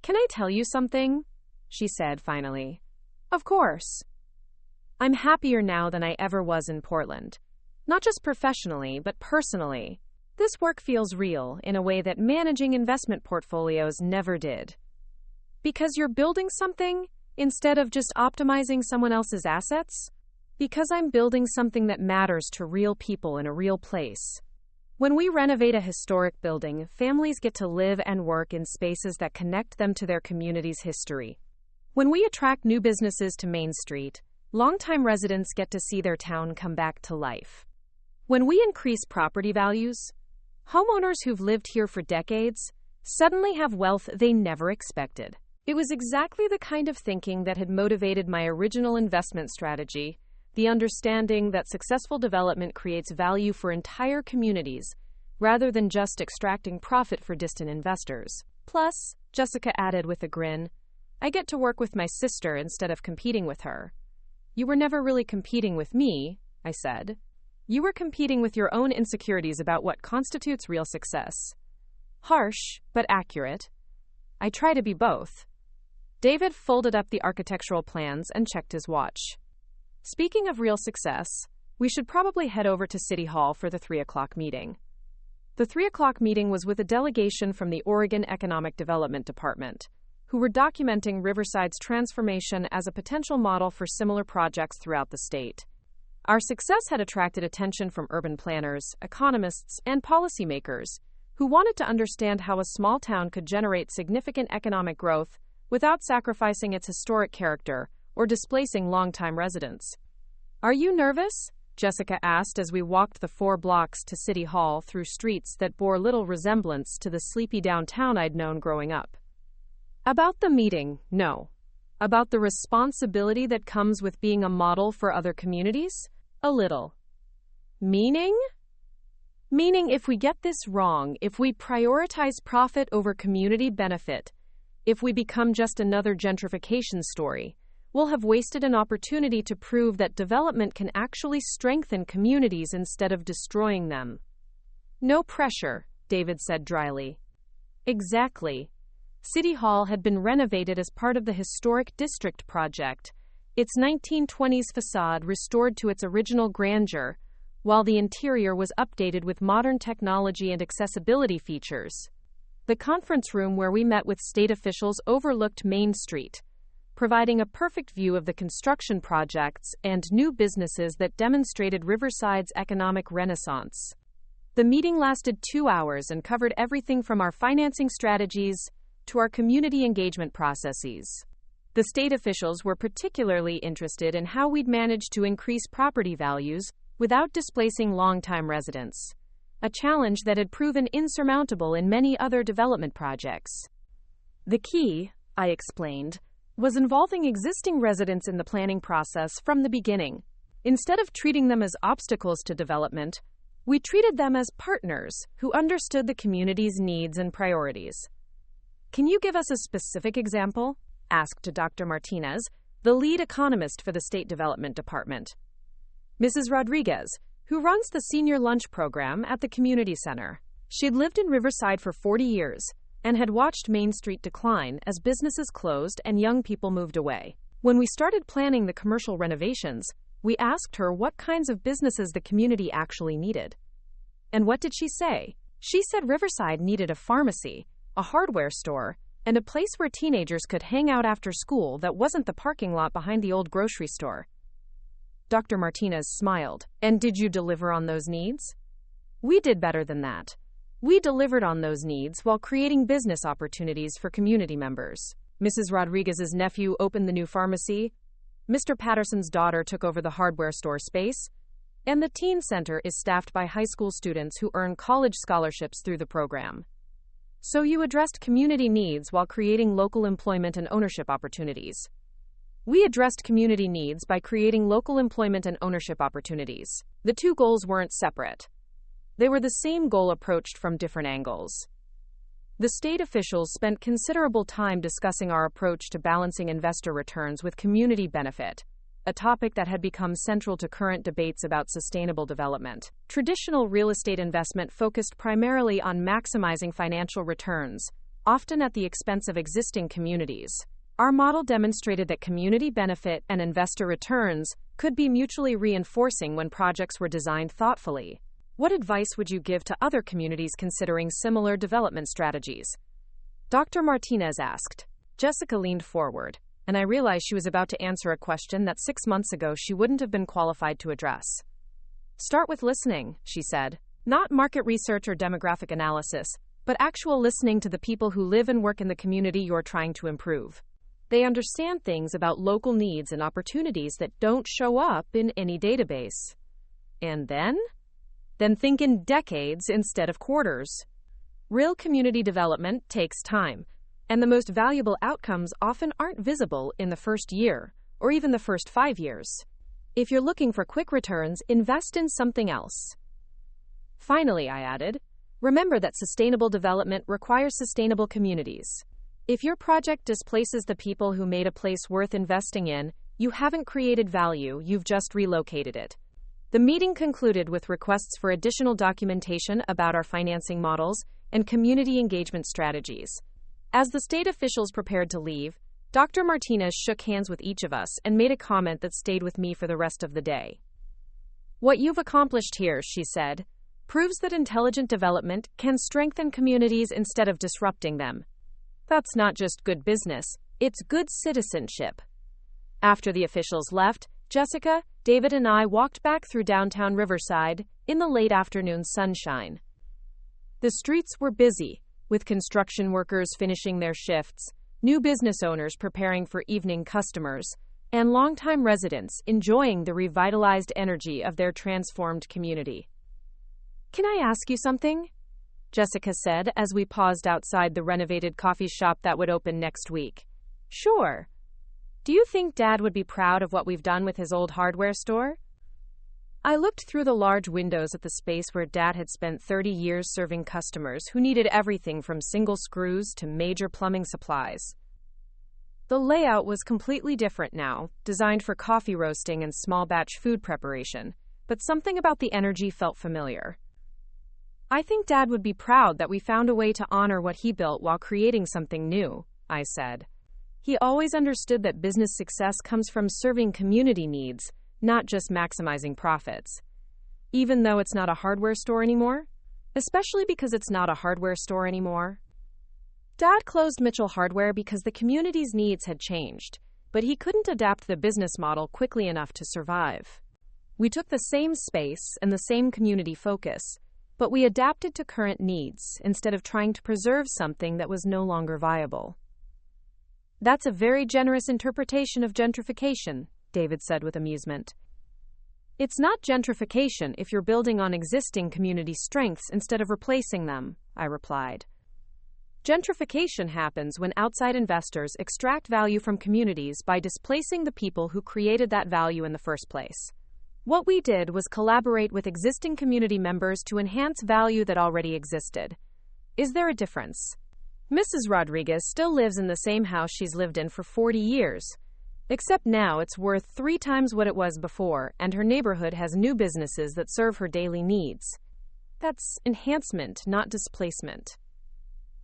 Can I tell you something? she said finally. Of course. I'm happier now than I ever was in Portland. Not just professionally, but personally. This work feels real in a way that managing investment portfolios never did. Because you're building something instead of just optimizing someone else's assets? Because I'm building something that matters to real people in a real place. When we renovate a historic building, families get to live and work in spaces that connect them to their community's history. When we attract new businesses to Main Street, longtime residents get to see their town come back to life. When we increase property values, homeowners who've lived here for decades suddenly have wealth they never expected. It was exactly the kind of thinking that had motivated my original investment strategy, the understanding that successful development creates value for entire communities rather than just extracting profit for distant investors. Plus, Jessica added with a grin, I get to work with my sister instead of competing with her. You were never really competing with me, I said. You were competing with your own insecurities about what constitutes real success. Harsh, but accurate. I try to be both. David folded up the architectural plans and checked his watch. Speaking of real success, we should probably head over to City Hall for the 3:00 meeting. The 3:00 meeting was with a delegation from the Oregon Economic Development Department, who were documenting Riverside's transformation as a potential model for similar projects throughout the state. Our success had attracted attention from urban planners, economists, and policymakers who wanted to understand how a small town could generate significant economic growth without sacrificing its historic character or displacing longtime residents. Are you nervous? Jessica asked as we walked the 4 blocks to City Hall through streets that bore little resemblance to the sleepy downtown I'd known growing up. About the meeting, no. About the responsibility that comes with being a model for other communities? A little. Meaning? Meaning if we get this wrong, if we prioritize profit over community benefit, if we become just another gentrification story, we'll have wasted an opportunity to prove that development can actually strengthen communities instead of destroying them. No pressure, David said dryly. Exactly. City Hall had been renovated as part of the Historic District project, its 1920s facade restored to its original grandeur, while the interior was updated with modern technology and accessibility features. The conference room where we met with state officials overlooked Main Street, providing a perfect view of the construction projects and new businesses that demonstrated Riverside's economic renaissance. The meeting lasted 2 hours and covered everything from our financing strategies to our community engagement processes. The state officials were particularly interested in how we'd managed to increase property values without displacing longtime residents, a challenge that had proven insurmountable in many other development projects. The key, I explained, was involving existing residents in the planning process from the beginning. Instead of treating them as obstacles to development, we treated them as partners who understood the community's needs and priorities. Can you give us a specific example? Asked Dr. Martinez, the lead economist for the State Development Department. Mrs. Rodriguez, who runs the senior lunch program at the community center. She'd lived in Riverside for 40 years and had watched Main Street decline as businesses closed and young people moved away. When we started planning the commercial renovations, we asked her what kinds of businesses the community actually needed. And what did she say? She said Riverside needed a pharmacy, a hardware store, and a place where teenagers could hang out after school that wasn't the parking lot behind the old grocery store. Dr. Martinez smiled. And did you deliver on those needs? We did better than that. We delivered on those needs while creating business opportunities for community members. Mrs. Rodriguez's nephew opened the new pharmacy, Mr. Patterson's daughter took over the hardware store space, and the teen center is staffed by high school students who earn college scholarships through the program. So you addressed community needs while creating local employment and ownership opportunities. We addressed community needs by creating local employment and ownership opportunities. The two goals weren't separate. They were the same goal approached from different angles. The state officials spent considerable time discussing our approach to balancing investor returns with community benefit, a topic that had become central to current debates about sustainable development. Traditional real estate investment focused primarily on maximizing financial returns, often at the expense of existing communities. Our model demonstrated that community benefit and investor returns could be mutually reinforcing when projects were designed thoughtfully. What advice would you give to other communities considering similar development strategies? Dr. Martinez asked. Jessica leaned forward, and I realized she was about to answer a question that 6 months ago she wouldn't have been qualified to address. Start with listening, she said. Not market research or demographic analysis, but actual listening to the people who live and work in the community you're trying to improve. They understand things about local needs and opportunities that don't show up in any database. And then? Then think in decades instead of quarters. Real community development takes time, and the most valuable outcomes often aren't visible in the first year, or even the first 5 years. If you're looking for quick returns, invest in something else. Finally, I added, remember that sustainable development requires sustainable communities. If your project displaces the people who made a place worth investing in, you haven't created value, you've just relocated it. The meeting concluded with requests for additional documentation about our financing models and community engagement strategies. As the state officials prepared to leave, Dr. Martinez shook hands with each of us and made a comment that stayed with me for the rest of the day. What you've accomplished here, she said, proves that intelligent development can strengthen communities instead of disrupting them. That's not just good business, it's good citizenship. After the officials left, Jessica, David, and I walked back through downtown Riverside in the late afternoon sunshine. The streets were busy, with construction workers finishing their shifts, new business owners preparing for evening customers, and longtime residents enjoying the revitalized energy of their transformed community. Can I ask you something? Jessica said as we paused outside the renovated coffee shop that would open next week. Sure. Do you think Dad would be proud of what we've done with his old hardware store? I looked through the large windows at the space where Dad had spent 30 years serving customers who needed everything from single screws to major plumbing supplies. The layout was completely different now, designed for coffee roasting and small batch food preparation, but something about the energy felt familiar. I think Dad would be proud that we found a way to honor what he built while creating something new, I said. He always understood that business success comes from serving community needs, not just maximizing profits. Even though it's not a hardware store anymore? Especially because it's not a hardware store anymore? Dad closed Mitchell Hardware because the community's needs had changed, but he couldn't adapt the business model quickly enough to survive. We took the same space and the same community focus, but we adapted to current needs instead of trying to preserve something that was no longer viable. That's a very generous interpretation of gentrification, David said with amusement. It's not gentrification if you're building on existing community strengths instead of replacing them, I replied. Gentrification happens when outside investors extract value from communities by displacing the people who created that value in the first place. What we did was collaborate with existing community members to enhance value that already existed. Is there a difference? Mrs. Rodriguez still lives in the same house she's lived in for 40 years. Except now it's worth 3 times what it was before, and her neighborhood has new businesses that serve her daily needs. That's enhancement, not displacement.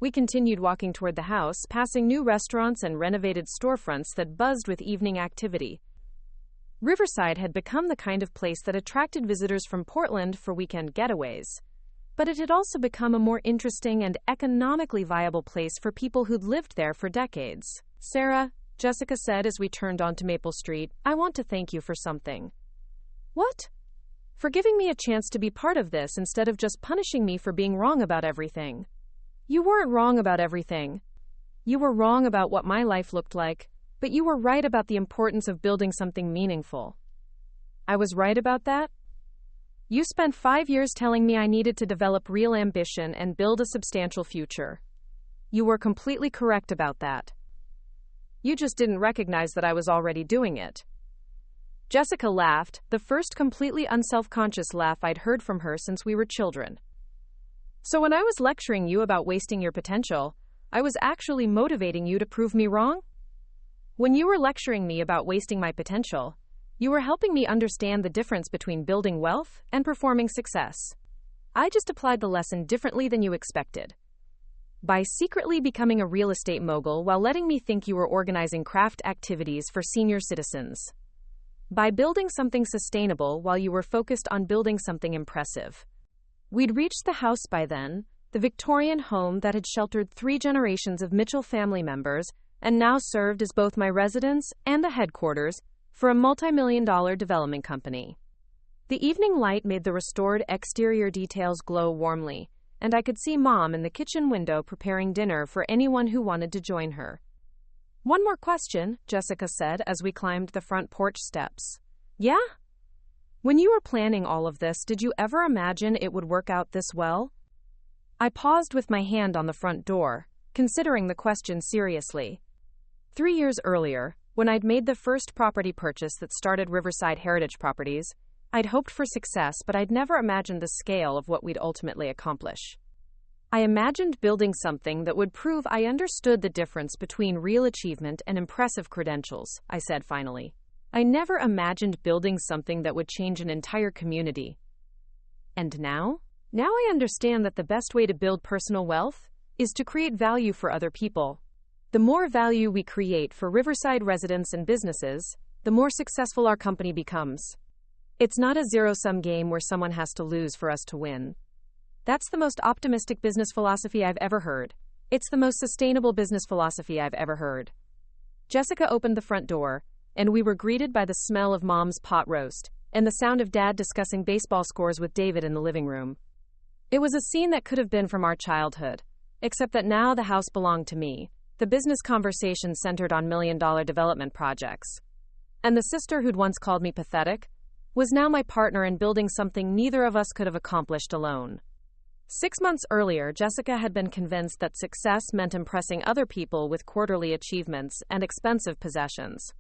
We continued walking toward the house, passing new restaurants and renovated storefronts that buzzed with evening activity. Riverside had become the kind of place that attracted visitors from Portland for weekend getaways. But it had also become a more interesting and economically viable place for people who'd lived there for decades. Sarah, Jessica said as we turned onto Maple Street, I want to thank you for something. What? For giving me a chance to be part of this instead of just punishing me for being wrong about everything. You weren't wrong about everything. You were wrong about what my life looked like, but you were right about the importance of building something meaningful. I was right about that? You spent 5 years telling me I needed to develop real ambition and build a substantial future. You were completely correct about that. You just didn't recognize that I was already doing it. Jessica laughed, the first completely unself-conscious laugh I'd heard from her since we were children. So when I was lecturing you about wasting your potential, I was actually motivating you to prove me wrong? When you were lecturing me about wasting my potential, you were helping me understand the difference between building wealth and performing success. I just applied the lesson differently than you expected. by secretly becoming a real estate mogul while letting me think you were organizing craft activities for senior citizens, by building something sustainable while you were focused on building something impressive. We'd reached the house by then, the Victorian home that had sheltered 3 generations of Mitchell family members and now served as both my residence and the headquarters for a multi-million-dollar development company. The evening light made the restored exterior details glow warmly, and I could see Mom in the kitchen window preparing dinner for anyone who wanted to join her. "One more question," Jessica said as we climbed the front porch steps. "Yeah? When you were planning all of this, did you ever imagine it would work out this well?" I paused with my hand on the front door, considering the question seriously. 3 years earlier, when I'd made the first property purchase that started Riverside Heritage Properties, I'd hoped for success, but I'd never imagined the scale of what we'd ultimately accomplish. I imagined building something that would prove I understood the difference between real achievement and impressive credentials, I said finally. I never imagined building something that would change an entire community. And now? Now I understand that the best way to build personal wealth is to create value for other people. The more value we create for Riverside residents and businesses, the more successful our company becomes. It's not a zero-sum game where someone has to lose for us to win. That's the most optimistic business philosophy I've ever heard. It's the most sustainable business philosophy I've ever heard. Jessica opened the front door, and we were greeted by the smell of Mom's pot roast and the sound of Dad discussing baseball scores with David in the living room. It was a scene that could have been from our childhood, except that now the house belonged to me. The business conversation centered on million-dollar development projects. And the sister who'd once called me pathetic was now my partner in building something neither of us could have accomplished alone. 6 months earlier, Jessica had been convinced that success meant impressing other people with quarterly achievements and expensive possessions.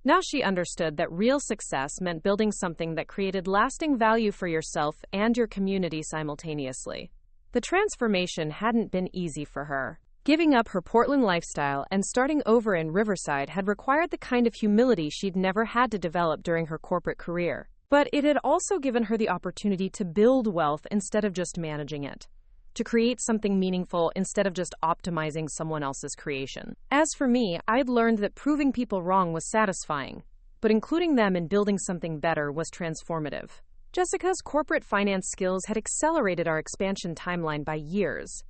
Now she understood that real success meant building something that created lasting value for yourself and your community simultaneously. The transformation hadn't been easy for her. Giving up her Portland lifestyle and starting over in Riverside had required the kind of humility she'd never had to develop during her corporate career. But it had also given her the opportunity to build wealth instead of just managing it, to create something meaningful instead of just optimizing someone else's creation. As for me, I'd learned that proving people wrong was satisfying, but including them in building something better was transformative. Jessica's corporate finance skills had accelerated our expansion timeline by years,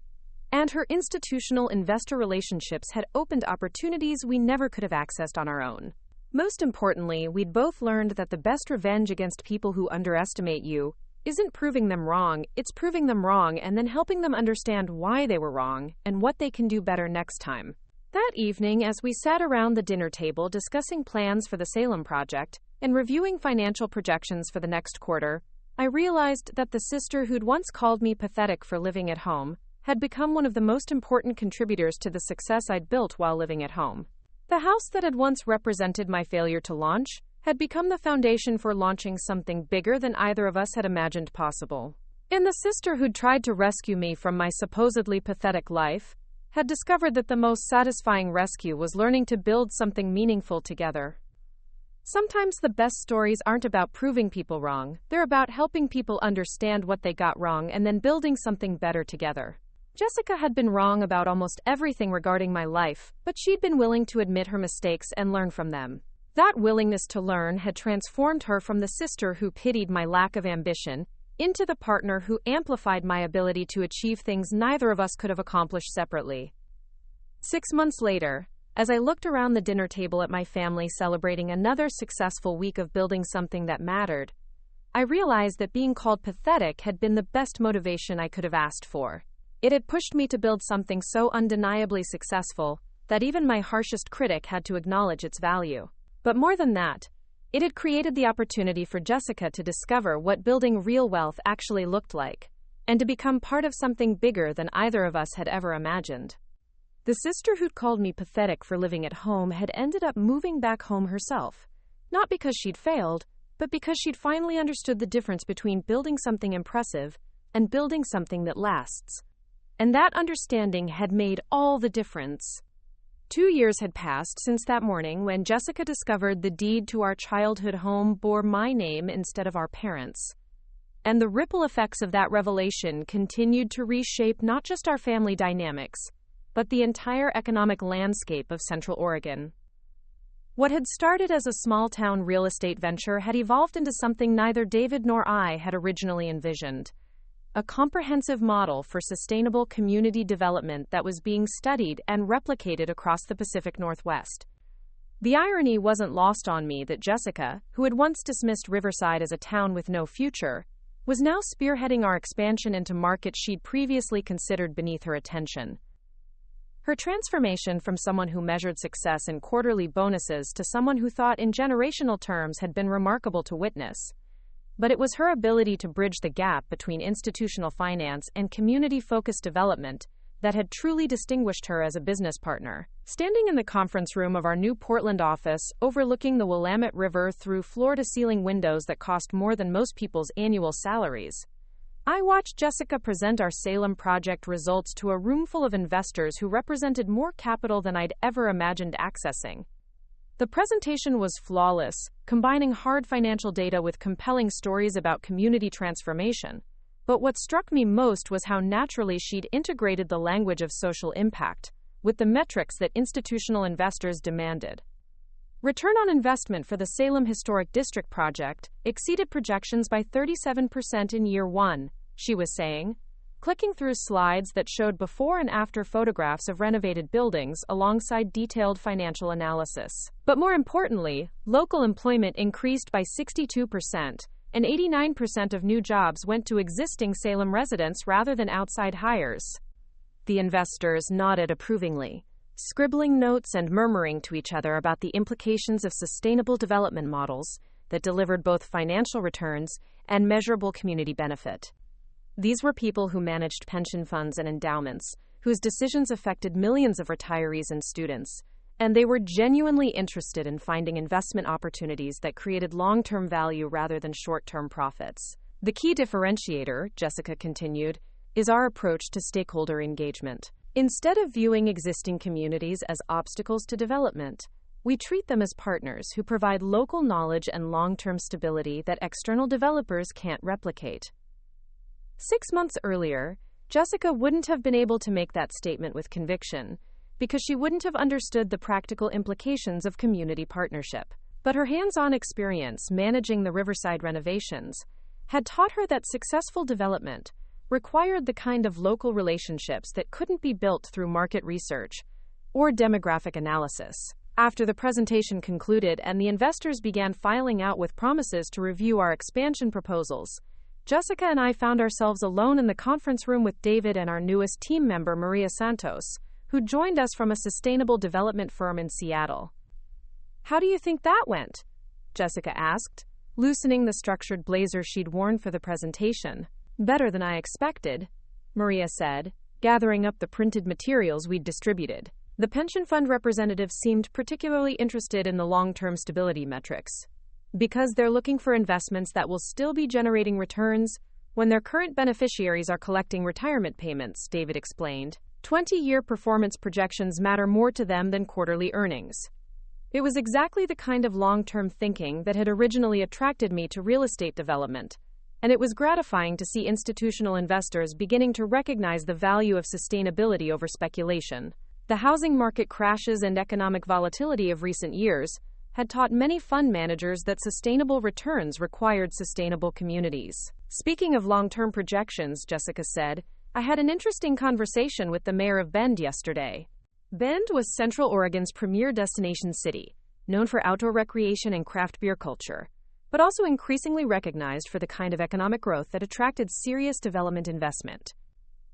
and her institutional investor relationships had opened opportunities we never could have accessed on our own. Most importantly, we'd both learned that the best revenge against people who underestimate you isn't proving them wrong, it's proving them wrong and then helping them understand why they were wrong and what they can do better next time. That evening, as we sat around the dinner table discussing plans for the Salem project and reviewing financial projections for the next quarter, I realized that the sister who'd once called me pathetic for living at home had become one of the most important contributors to the success I'd built while living at home. The house that had once represented my failure to launch had become the foundation for launching something bigger than either of us had imagined possible. And the sister who'd tried to rescue me from my supposedly pathetic life had discovered that the most satisfying rescue was learning to build something meaningful together. Sometimes the best stories aren't about proving people wrong, they're about helping people understand what they got wrong and then building something better together. Jessica had been wrong about almost everything regarding my life, but she'd been willing to admit her mistakes and learn from them. That willingness to learn had transformed her from the sister who pitied my lack of ambition into the partner who amplified my ability to achieve things neither of us could have accomplished separately. 6 months later, as I looked around the dinner table at my family celebrating another successful week of building something that mattered, I realized that being called pathetic had been the best motivation I could have asked for. It had pushed me to build something so undeniably successful that even my harshest critic had to acknowledge its value. But more than that, it had created the opportunity for Jessica to discover what building real wealth actually looked like, and to become part of something bigger than either of us had ever imagined. The sister who'd called me pathetic for living at home had ended up moving back home herself, not because she'd failed, but because she'd finally understood the difference between building something impressive and building something that lasts. And that understanding had made all the difference. 2 years had passed since that morning when Jessica discovered the deed to our childhood home bore my name instead of our parents'. And the ripple effects of that revelation continued to reshape not just our family dynamics, but the entire economic landscape of Central Oregon. What had started as a small-town real estate venture had evolved into something neither David nor I had originally envisioned. A comprehensive model for sustainable community development that was being studied and replicated across the Pacific Northwest. The irony wasn't lost on me that Jessica, who had once dismissed Riverside as a town with no future, was now spearheading our expansion into markets she'd previously considered beneath her attention. Her transformation from someone who measured success in quarterly bonuses to someone who thought in generational terms had been remarkable to witness. But it was her ability to bridge the gap between institutional finance and community-focused development that had truly distinguished her as a business partner. Standing in the conference room of our new Portland office, overlooking the Willamette River through floor-to-ceiling windows that cost more than most people's annual salaries, I watched Jessica present our Salem project results to a room full of investors who represented more capital than I'd ever imagined accessing. The presentation was flawless, combining hard financial data with compelling stories about community transformation. But what struck me most was how naturally she'd integrated the language of social impact with the metrics that institutional investors demanded. Return on investment for the Salem Historic District project exceeded projections by 37% in year one, she was saying, clicking through slides that showed before and after photographs of renovated buildings alongside detailed financial analysis. But more importantly, local employment increased by 62%, and 89% of new jobs went to existing Salem residents rather than outside hires. The investors nodded approvingly, scribbling notes and murmuring to each other about the implications of sustainable development models that delivered both financial returns and measurable community benefit. These were people who managed pension funds and endowments, whose decisions affected millions of retirees and students, and they were genuinely interested in finding investment opportunities that created long-term value rather than short-term profits. The key differentiator, Jessica continued, is our approach to stakeholder engagement. Instead of viewing existing communities as obstacles to development, we treat them as partners who provide local knowledge and long-term stability that external developers can't replicate. 6 months earlier, Jessica wouldn't have been able to make that statement with conviction, because she wouldn't have understood the practical implications of community partnership. But her hands-on experience managing the Riverside renovations had taught her that successful development required the kind of local relationships that couldn't be built through market research or demographic analysis. After the presentation concluded and the investors began filing out with promises to review our expansion proposals, Jessica and I found ourselves alone in the conference room with David and our newest team member, Maria Santos, who joined us from a sustainable development firm in Seattle. "How do you think that went?" Jessica asked, loosening the structured blazer she'd worn for the presentation. "Better than I expected," Maria said, gathering up the printed materials we'd distributed. The pension fund representative seemed particularly interested in the long-term stability metrics, because they're looking for investments that will still be generating returns when their current beneficiaries are collecting retirement payments, David explained. 20-year performance projections matter more to them than quarterly earnings. It was exactly the kind of long-term thinking that had originally attracted me to real estate development, and it was gratifying to see institutional investors beginning to recognize the value of sustainability over speculation. The housing market crashes and economic volatility of recent years had taught many fund managers that sustainable returns required sustainable communities. "Speaking of long-term projections," Jessica said, "I had an interesting conversation with the mayor of Bend yesterday." Bend was Central Oregon's premier destination city, known for outdoor recreation and craft beer culture, but also increasingly recognized for the kind of economic growth that attracted serious development investment.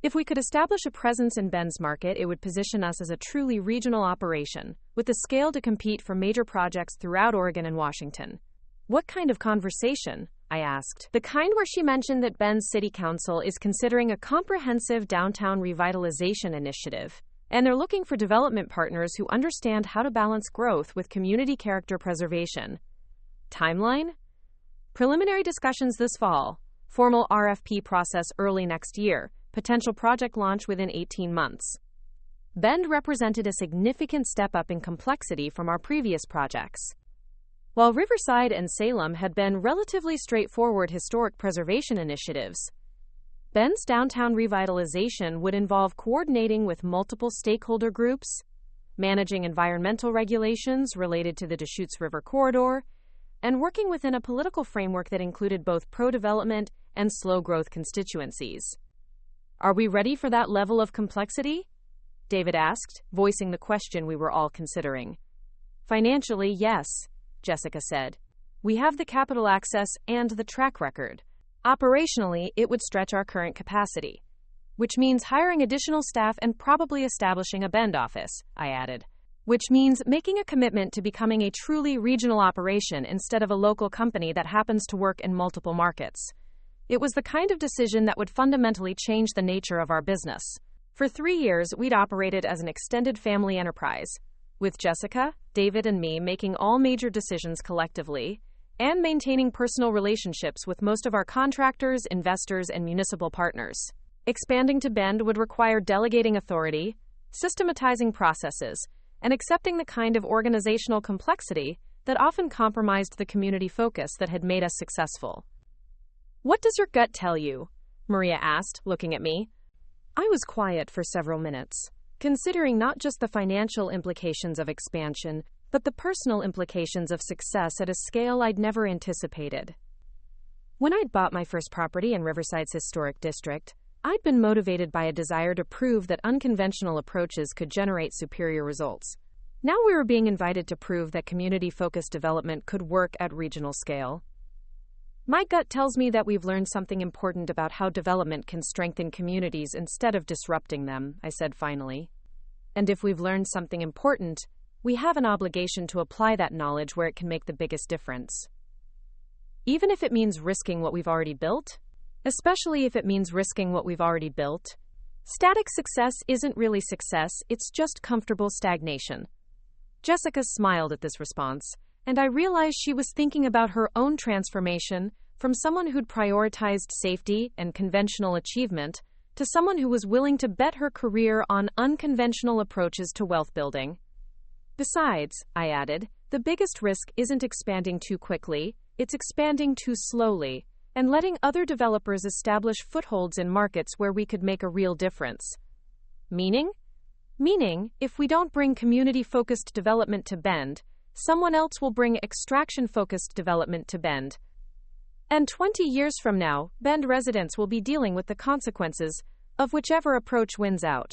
If we could establish a presence in Bend's market, it would position us as a truly regional operation, with the scale to compete for major projects throughout Oregon and Washington. "What kind of conversation?" I asked. "The kind where she mentioned that Bend's City Council is considering a comprehensive downtown revitalization initiative, and they're looking for development partners who understand how to balance growth with community character preservation." Timeline? Preliminary discussions this fall, formal RFP process early next year, potential project launch within 18 months. Bend represented a significant step up in complexity from our previous projects. While Riverside and Salem had been relatively straightforward historic preservation initiatives, Bend's downtown revitalization would involve coordinating with multiple stakeholder groups, managing environmental regulations related to the Deschutes River corridor, and working within a political framework that included both pro-development and slow-growth constituencies. "Are we ready for that level of complexity?" David asked, voicing the question we were all considering. "Financially, yes," Jessica said. "We have the capital access and the track record. Operationally, it would stretch our current capacity, which means hiring additional staff and probably establishing a Bend office," I added. "Which means making a commitment to becoming a truly regional operation instead of a local company that happens to work in multiple markets." It was the kind of decision that would fundamentally change the nature of our business. For 3 years, we'd operated as an extended family enterprise, with Jessica, David, and me making all major decisions collectively, and maintaining personal relationships with most of our contractors, investors, and municipal partners. Expanding to Bend would require delegating authority, systematizing processes, and accepting the kind of organizational complexity that often compromised the community focus that had made us successful. "What does your gut tell you?" Maria asked, looking at me. I was quiet for several minutes, considering not just the financial implications of expansion, but the personal implications of success at a scale I'd never anticipated. When I'd bought my first property in Riverside's historic district, I'd been motivated by a desire to prove that unconventional approaches could generate superior results. Now we were being invited to prove that community-focused development could work at regional scale. "My gut tells me that we've learned something important about how development can strengthen communities instead of disrupting them," I said finally. "And if we've learned something important, we have an obligation to apply that knowledge where it can make the biggest difference. Even if it means risking what we've already built? Especially if it means risking what we've already built. Static success isn't really success, it's just comfortable stagnation." Jessica smiled at this response, and I realized she was thinking about her own transformation from someone who'd prioritized safety and conventional achievement to someone who was willing to bet her career on unconventional approaches to wealth building. "Besides," I added, "the biggest risk isn't expanding too quickly, it's expanding too slowly, and letting other developers establish footholds in markets where we could make a real difference." Meaning? Meaning, if we don't bring community-focused development to Bend, someone else will bring extraction-focused development to Bend. And 20 years from now, Bend residents will be dealing with the consequences of whichever approach wins out.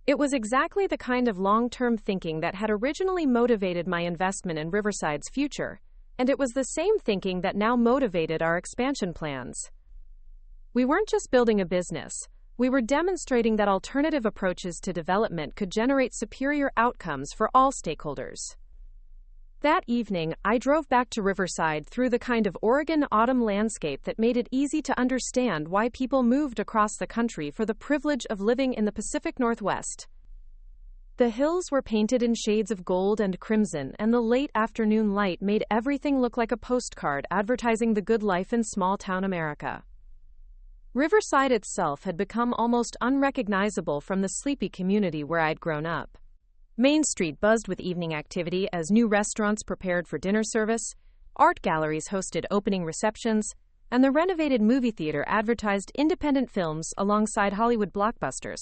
It was exactly the kind of long-term thinking that had originally motivated my investment in Riverside's future, and it was the same thinking that now motivated our expansion plans. We weren't just building a business, we were demonstrating that alternative approaches to development could generate superior outcomes for all stakeholders. That evening, I drove back to Riverside through the kind of Oregon autumn landscape that made it easy to understand why people moved across the country for the privilege of living in the Pacific Northwest. The hills were painted in shades of gold and crimson, and the late afternoon light made everything look like a postcard advertising the good life in small-town America. Riverside itself had become almost unrecognizable from the sleepy community where I'd grown up. Main Street buzzed with evening activity as new restaurants prepared for dinner service, art galleries hosted opening receptions, and the renovated movie theater advertised independent films alongside Hollywood blockbusters.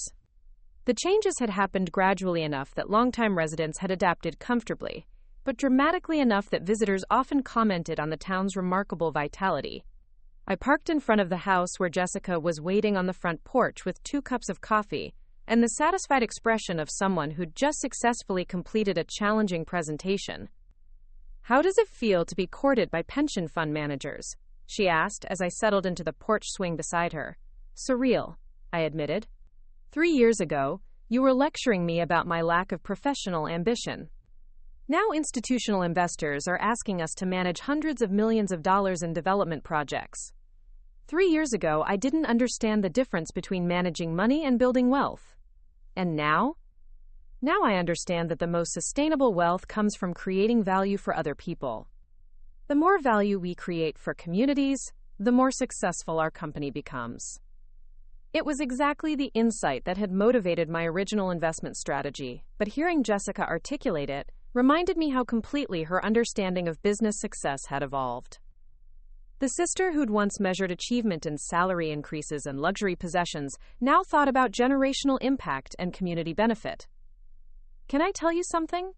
The changes had happened gradually enough that longtime residents had adapted comfortably, but dramatically enough that visitors often commented on the town's remarkable vitality. I parked in front of the house where Jessica was waiting on the front porch with 2 cups of coffee and the satisfied expression of someone who'd just successfully completed a challenging presentation. "How does it feel to be courted by pension fund managers?" she asked as I settled into the porch swing beside her. "Surreal," I admitted. 3 years ago, you were lecturing me about my lack of professional ambition. Now institutional investors are asking us to manage hundreds of millions of dollars in development projects. 3 years ago, I didn't understand the difference between managing money and building wealth. And now? Now I understand that the most sustainable wealth comes from creating value for other people. The more value we create for communities, the more successful our company becomes. It was exactly the insight that had motivated my original investment strategy, but hearing Jessica articulate it reminded me how completely her understanding of business success had evolved. The sister who'd once measured achievement in salary increases and luxury possessions now thought about generational impact and community benefit. "Can I tell you something?"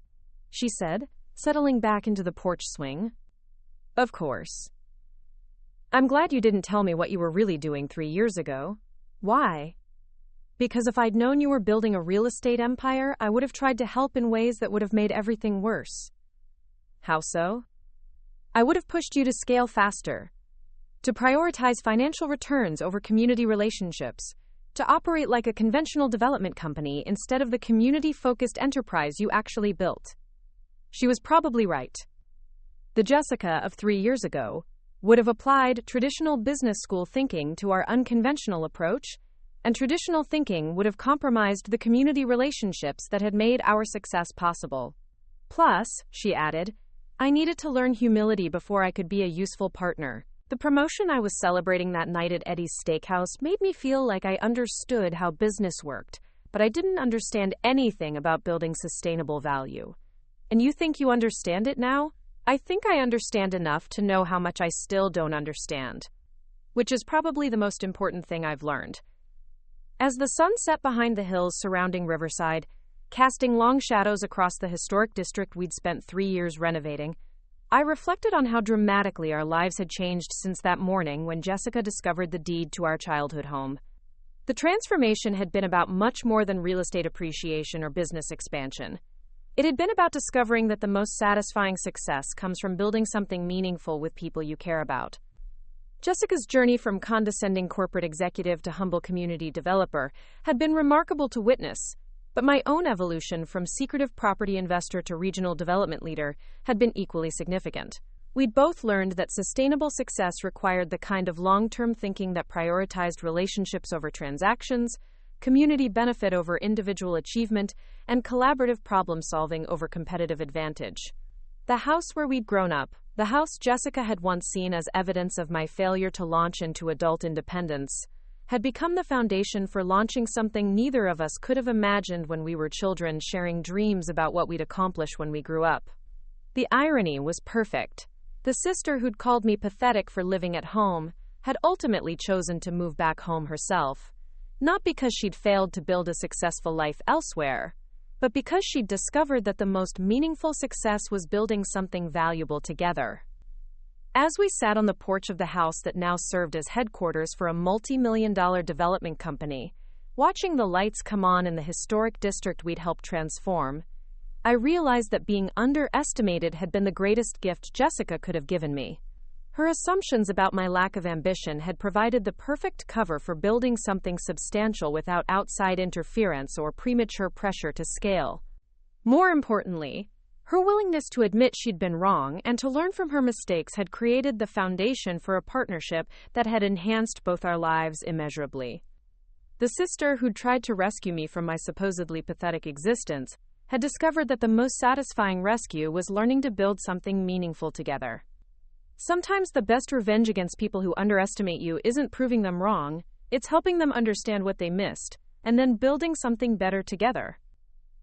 she said, settling back into the porch swing. "Of course. I'm glad you didn't tell me what you were really doing 3 years ago." "Why?" "Because if I'd known you were building a real estate empire, I would have tried to help in ways that would have made everything worse." "How so?" "I would have pushed you to scale faster, to prioritize financial returns over community relationships, to operate like a conventional development company instead of the community-focused enterprise you actually built." She was probably right. The Jessica of 3 years ago would have applied traditional business school thinking to our unconventional approach, and traditional thinking would have compromised the community relationships that had made our success possible. "Plus," she added, "I needed to learn humility before I could be a useful partner. The promotion I was celebrating that night at Eddie's Steakhouse made me feel like I understood how business worked, but I didn't understand anything about building sustainable value. And you think you understand it now? I think I understand enough to know how much I still don't understand." Which is probably the most important thing I've learned. As the sun set behind the hills surrounding Riverside, casting long shadows across the historic district we'd spent 3 years renovating, I reflected on how dramatically our lives had changed since that morning when Jessica discovered the deed to our childhood home. The transformation had been about much more than real estate appreciation or business expansion. It had been about discovering that the most satisfying success comes from building something meaningful with people you care about. Jessica's journey from condescending corporate executive to humble community developer had been remarkable to witness, but my own evolution from secretive property investor to regional development leader had been equally significant. We'd both learned that sustainable success required the kind of long-term thinking that prioritized relationships over transactions, community benefit over individual achievement, and collaborative problem-solving over competitive advantage. The house where we'd grown up, the house Jessica had once seen as evidence of my failure to launch into adult independence, had become the foundation for launching something neither of us could have imagined when we were children, sharing dreams about what we'd accomplish when we grew up. The irony was perfect. The sister who'd called me pathetic for living at home had ultimately chosen to move back home herself, not because she'd failed to build a successful life elsewhere, but because she'd discovered that the most meaningful success was building something valuable together. As we sat on the porch of the house that now served as headquarters for a multi-million-dollar development company, watching the lights come on in the historic district we'd helped transform, I realized that being underestimated had been the greatest gift Jessica could have given me. Her assumptions about my lack of ambition had provided the perfect cover for building something substantial without outside interference or premature pressure to scale. More importantly, her willingness to admit she'd been wrong and to learn from her mistakes had created the foundation for a partnership that had enhanced both our lives immeasurably. The sister who'd tried to rescue me from my supposedly pathetic existence had discovered that the most satisfying rescue was learning to build something meaningful together. Sometimes the best revenge against people who underestimate you isn't proving them wrong, it's helping them understand what they missed, and then building something better together.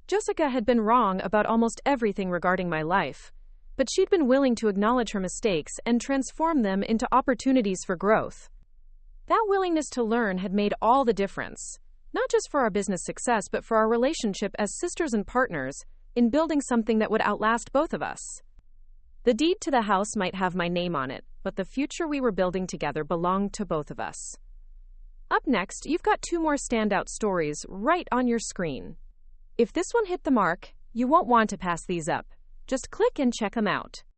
Jessica had been wrong about almost everything regarding my life, but she'd been willing to acknowledge her mistakes and transform them into opportunities for growth. That willingness to learn had made all the difference, not just for our business success, but for our relationship as sisters and partners in building something that would outlast both of us. The deed to the house might have my name on it, but the future we were building together belonged to both of us. Up next, you've got 2 more standout stories right on your screen. If this one hit the mark, you won't want to pass these up. Just click and check them out.